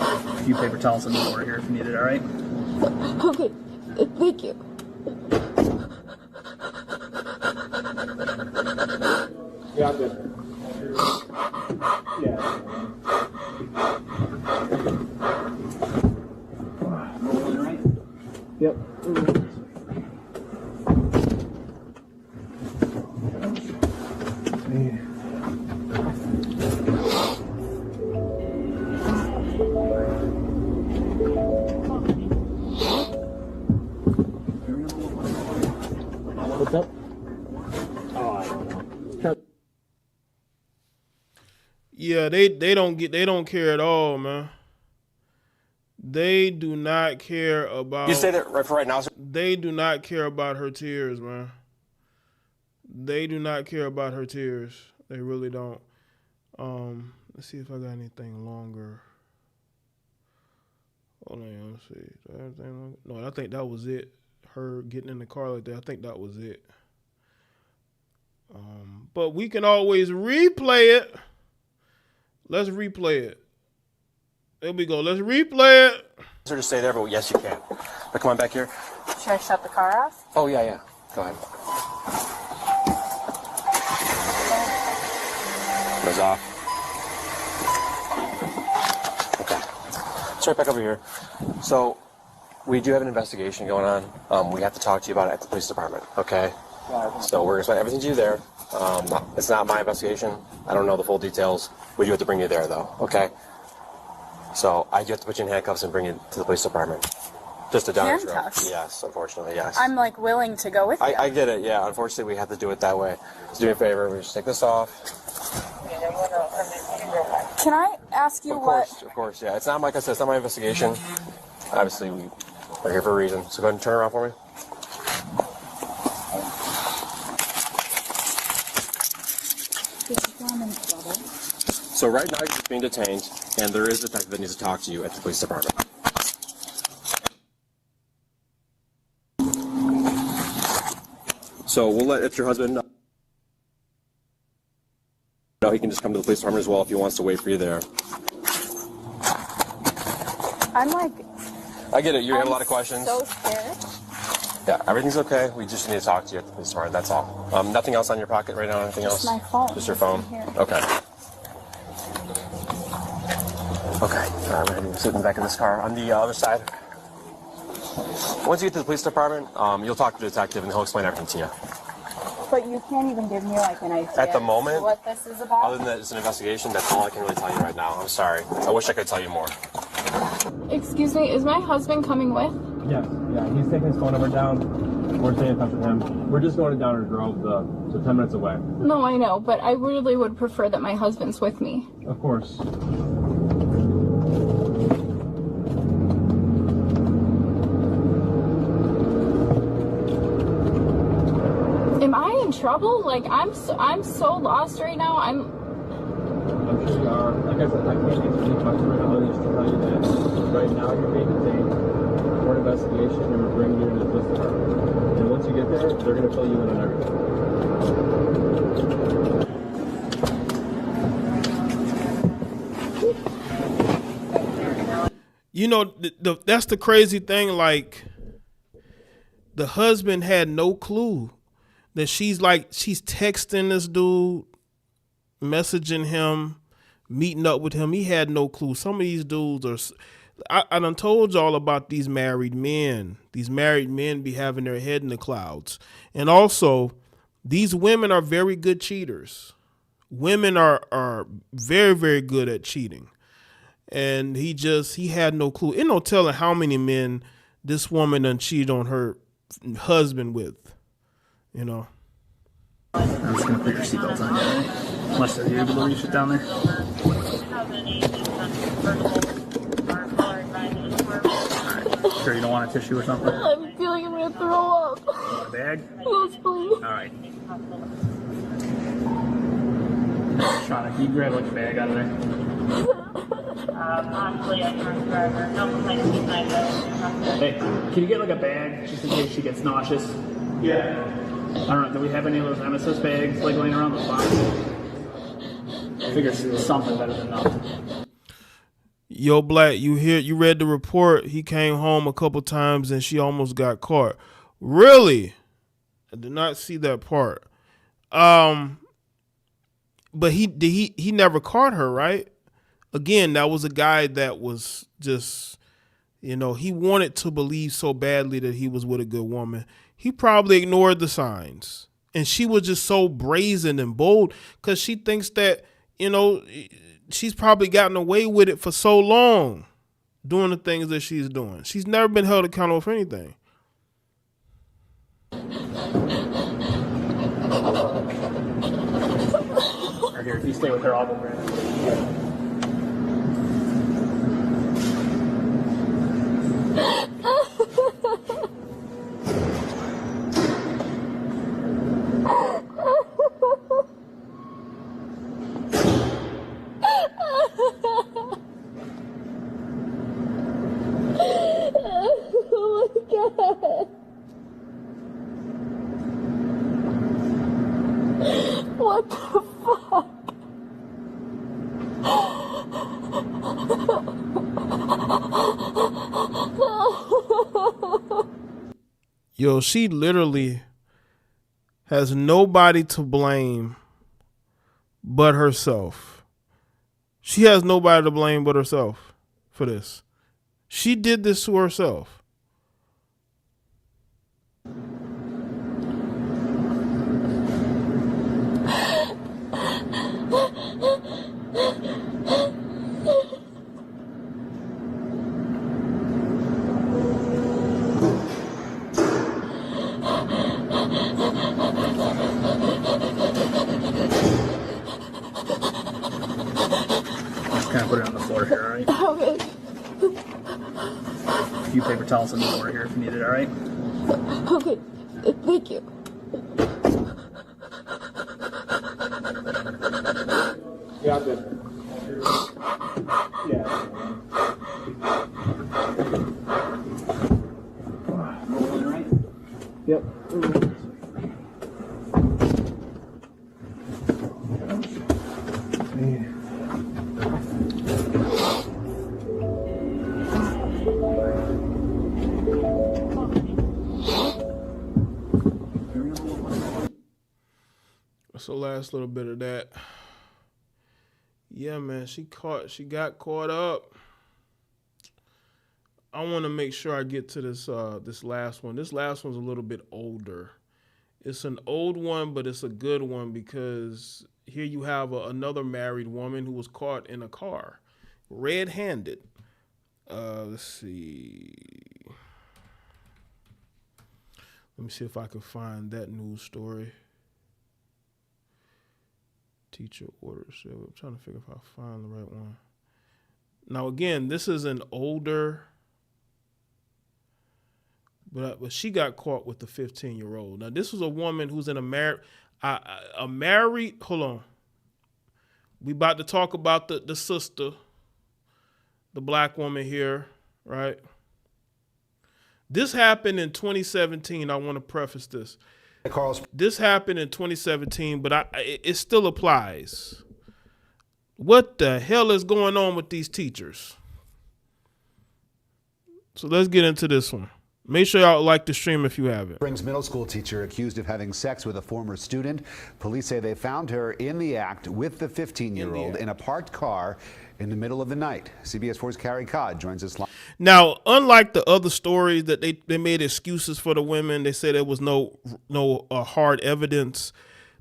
A few paper towels on the floor here if you need it, alright? Okay. Thank you. Yeah, I'm good. Yeah. Yep. What's up? Oh, I don't know. Yeah, they don't care at all, man. They do not care about. You say that right for right now, sir? They do not care about her tears, man. They do not care about her tears. They really don't. Let's see if I got anything longer. Hold on, let's see. Do I have anything longer? No, I think that was it. Her getting in the car like that. I think that was it. But we can always replay it. Let's replay it. There we go. Let's replay it. Sir, to stay there, but yes, you can. But come on back here. Should I shut the car off? Oh, yeah. Go ahead. Goes off. Okay. Let's right back over here. So, we do have an investigation going on. We have to talk to you about it at the police department, okay? So we're going to explain everything to you there. It's not my investigation. I don't know the full details. We do have to bring you there, though, okay? So I do have to put you in handcuffs and bring you to the police department. Just a down Handcuffs? Yes, unfortunately, yes. I'm like willing to go with you. I get it, yeah. Unfortunately, we have to do it that way. So do me a favor. We just take this off. Can I ask you Of course, yeah. It's not, like I said, it's not my investigation. Obviously, we're here for a reason. So go ahead and turn around for me. So right now you're being detained, and there is a detective that needs to talk to you at the police department. So we'll let your husband know. No, he can just come to the police department as well if he wants to wait for you there. I'm like... I get it. You have a lot of questions. So scared. Yeah, everything's okay. We just need to talk to you at the police department. That's all. Nothing else on your pocket right now? Anything else? Just my phone. Just your phone? Okay. Okay. We're going to sit in the back of this car. On the other side. Once you get to the police department, you'll talk to the detective and he'll explain everything to you. But you can't even give me like an idea At the moment, what this is about? Other than that it's an investigation, that's all I can really tell you right now. I'm sorry. I wish I could tell you more. Excuse me, is my husband coming with? Yeah. He's taking his phone number down. We're staying in touch with him. We're just going to Downer Grove, so 10 minutes away. No, I know, but I really would prefer that my husband's with me. Of course. Am I in trouble? Like I'm so lost right now. I'm sure you are. Like I said, I can't answer any questions right now. Just to tell you that right now you're being detained for an investigation, and we're bringing you to the police department. And once you get there, they're going to fill you in on everything. You know, that's the crazy thing. Like, the husband had no clue that she's texting this dude, messaging him, meeting up with him. He had no clue. Some of these dudes are, I done told y'all about these married men. These married men be having their head in the clouds. And also, these women are very good cheaters. Women are very, very good at cheating. And he had no clue. Ain't no telling how many men this woman done cheated on her husband with, you know. I'm just going to put your seatbelt on, right? Unless you're able to reach it down there. Alright, sure you don't want a tissue or something? I feel like I'm going to throw up. You want a bag? Yes, please. Alright. Shauna, can you grab like a bag out of there? Possibly a drunk driver. No complaints tonight, though. Hey, can you get like a bag just in case she gets nauseous? Yeah. I don't know. Do we have any of those MSS bags like laying around the spot? I figure something better than nothing. Yo, Black, you read the report. He came home a couple times and she almost got caught. Really? I did not see that part. But he never caught her, right? Again, that was a guy that was just, he wanted to believe so badly that he was with a good woman. He probably ignored the signs. And she was just so brazen and bold because she thinks that, she's probably gotten away with it for so long doing the things that she's doing. She's never been held accountable for anything. Or here, if you stay with her, I'll go grab it. Oh my God. What the fuck? Yo, she literally has nobody to blame but herself. She has nobody to blame but herself for this. She did this to herself. Kind of put it on the floor here, all right? Okay. A few paper towels on the floor here if you need it, all right? Okay. Thank you. Yeah, good. Yeah. Rolling, right? Yep. That's the last little bit of that. Yeah, man, she got caught up. I want to make sure I get to this last one. This last one's a little bit older. It's an old one, but it's a good one because here you have another married woman who was caught in a car, red-handed. Let's see. Let me see if I can find that news story. Teacher orders. I'm trying to figure if I find the right one. Now, again, this is an older, but she got caught with the 15-year-old. Now, this was a woman who's in a married. Hold on. We about to talk about the sister, the black woman here, right? This happened in 2017. I want to preface this. This happened in 2017, but it still applies. What the hell is going on with these teachers? So let's get into this one. Make sure y'all like the stream if you have it. Springs middle school teacher accused of having sex with a former student. Police say they found her in the act with the 15-year-old in a parked car in the middle of the night. CBS 4's Carrie Codd joins us live. Now, unlike the other stories that they made excuses for the women, they said there was no hard evidence.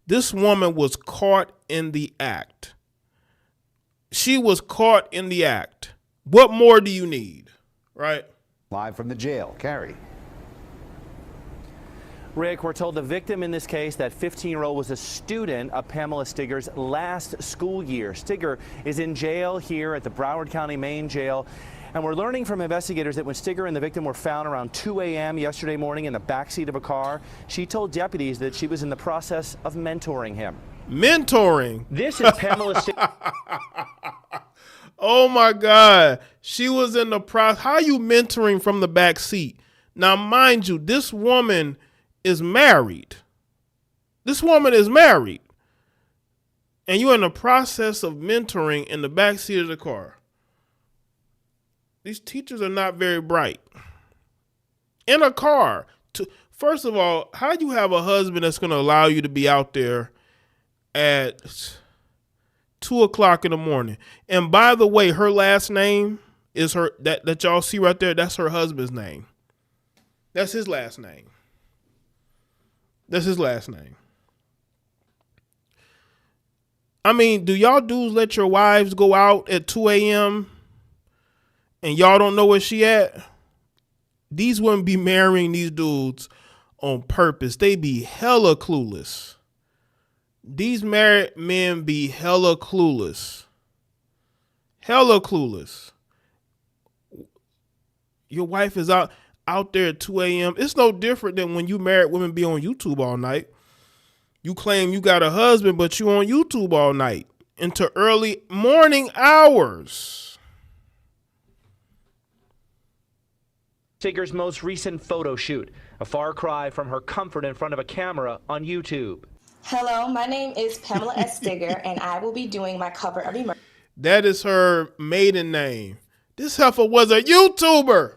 This woman was caught in the act. She was caught in the act. What more do you need, right? Live from the jail, Carrie. Rick, we're told the victim in this case, that 15-year-old, was a student of Pamela Stigger's last school year. Stigger is in jail here at the Broward County Main Jail. And we're learning from investigators that when Stigger and the victim were found around 2 a.m. yesterday morning in the backseat of a car, she told deputies that she was in the process of mentoring him. Mentoring? This is Pamela Stigger. Oh my God. She was in the process. How are you mentoring from the back seat? Now, mind you, this woman is married. This woman is married. And you're in the process of mentoring in the back seat of the car. These teachers are not very bright. In a car. First of all, how do you have a husband that's going to allow you to be out there at 2:00 in the morning? And by the way, her last name is her that y'all see right there. That's her husband's name. That's his last name. That's his last name. I mean, do y'all dudes let your wives go out at 2 a.m. and y'all don't know where she at? These women be marrying these dudes on purpose. They be hella clueless. These married men be hella clueless. Hella clueless. Your wife is out there at 2 a.m. It's no different than when you married women be on YouTube all night. You claim you got a husband, but you on YouTube all night into early morning hours. Stigger's most recent photo shoot, a far cry from her comfort in front of a camera on YouTube. Hello, my name is Pamela S. Stigger, and I will be doing my cover of Emergency. That is her maiden name. This heifer was a YouTuber.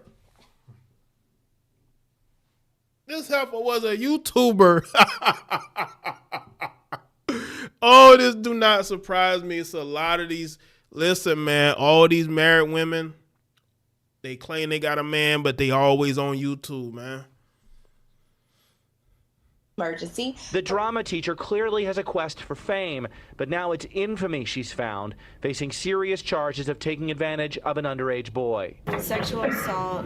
This heifer was a YouTuber. Oh, this do not surprise me. It's a lot of these. Listen, man, all these married women, they claim they got a man, but they always on YouTube, man. Emergency. The drama teacher clearly has a quest for fame, but now it's infamy she's found, facing serious charges of taking advantage of an underage boy. Sexual assault,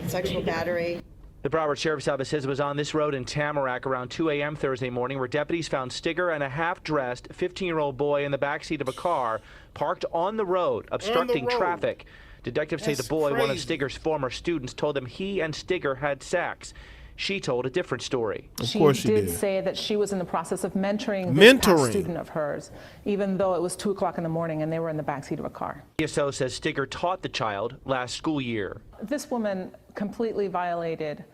sexual battery. The Broward Sheriff's Office says it was on this road in Tamarack around 2 a.m. Thursday morning where deputies found Stigger and a half-dressed 15-year-old boy in the backseat of a car parked on the road, obstructing traffic. Detectives say the boy, one of Stigger's former students, told them he and Stigger had sex. She told a different story. Of course she did. Say that she was in the process of mentoring this past student of hers, even though it was 2:00 in the morning and they were in the backseat of a car. ESO says Stigger taught the child last school year. This woman completely violated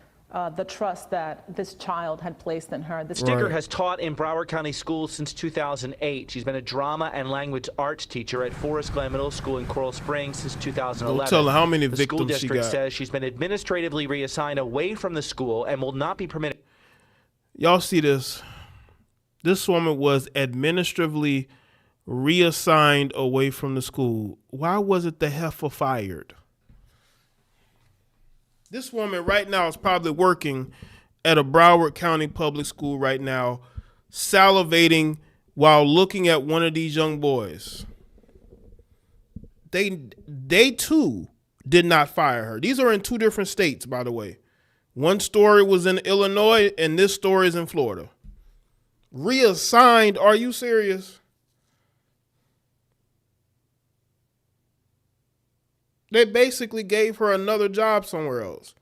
the trust that this child had placed in her. Stigger has taught in Broward County schools since 2008. She's been a drama and language arts teacher at Forest Glen Middle School in Coral Springs since 2011. Don't tell her how many the victims school district she got. says she's been administratively reassigned away from the school and will not be permitted. Y'all see this? This woman was administratively reassigned away from the school. Why wasn't the heifer fired? This woman right now is probably working at a Broward County public school right now, salivating while looking at one of these young boys. They too did not fire her. These are in two different states, by the way. One story was in Illinois and this story is in Florida. Reassigned? Are you serious? They basically gave her another job somewhere else.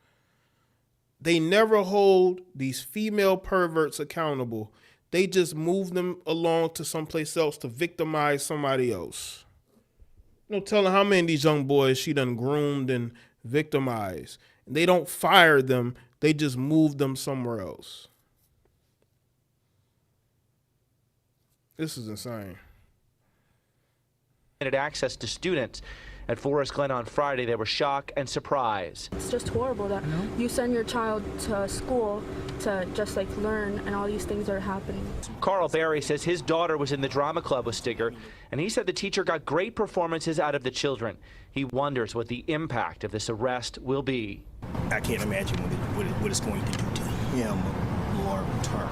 They never hold these female perverts accountable. They just move them along to someplace else to victimize somebody else. No telling how many of these young boys she done groomed and victimized. And they don't fire them. They just move them somewhere else. This is insane. Access to students. At Forest Glen on Friday, they were shocked and surprised. It's just horrible that you send your child to school to just like learn and all these things are happening. Carl Berry says his daughter was in the drama club with Stigger, and he said the teacher got great performances out of the children. He wonders what the impact of this arrest will be. I can't imagine what it's going to do to him long term.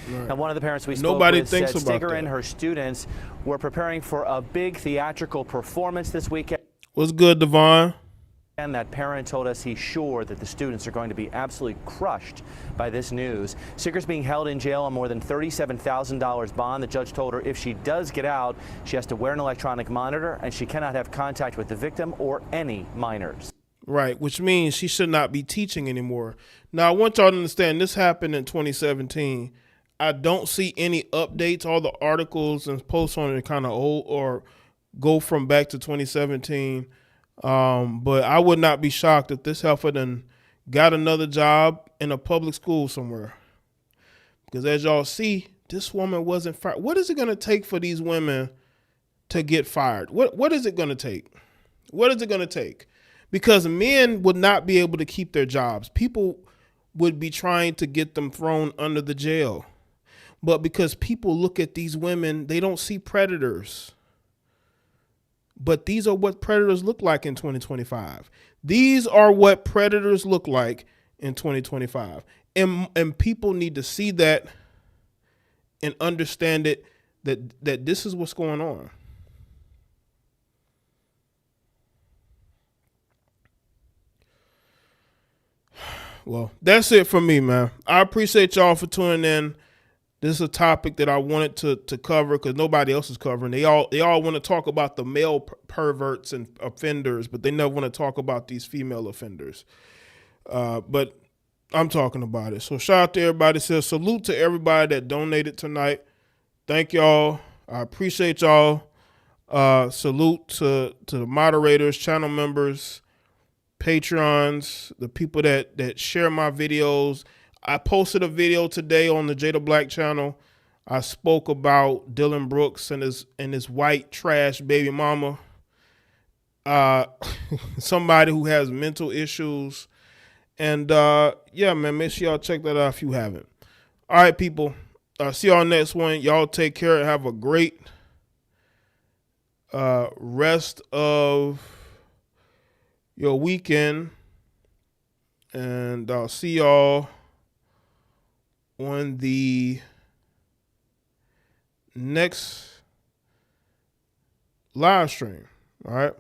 Right. And one of the parents we spoke Nobody with thinks said about Stigger that. and her students were preparing for a big theatrical performance this weekend. What's good, Devon? And that parent told us he's sure that the students are going to be absolutely crushed by this news. Stigger's being held in jail on more than $37,000 bond. The judge told her if she does get out, she has to wear an electronic monitor and she cannot have contact with the victim or any minors. Right, which means she should not be teaching anymore. Now, I want y'all to understand this happened in 2017. I don't see any updates. All the articles and posts on it are kind of old or go from back to 2017. But I would not be shocked if this heifer done got another job in a public school somewhere. Because as y'all see, this woman wasn't fired. What is it going to take for these women to get fired? What is it going to take? What is it going to take? Because men would not be able to keep their jobs. People would be trying to get them thrown under the jail. But because people look at these women, they don't see predators. But these are what predators look like in 2025. These are what predators look like in 2025. And people need to see that and understand it, that this is what's going on. Well, that's it for me, man. I appreciate y'all for tuning in. This is a topic that I wanted to cover because nobody else is covering. They all want to talk about the male perverts and offenders, but they never want to talk about these female offenders. But I'm talking about it. So shout out to everybody. Says salute to everybody that donated tonight. Thank y'all. I appreciate y'all. Salute to the moderators, channel members, Patreons, the people that share my videos. I posted a video today on the JayeDeBlack channel. I spoke about Dylan Brooks and his white trash baby mama. Somebody who has mental issues. And yeah, man, make sure y'all check that out if you haven't. All right, people. See y'all next one. Y'all take care and have a great rest of your weekend. And I'll see y'all on the next live stream. All right.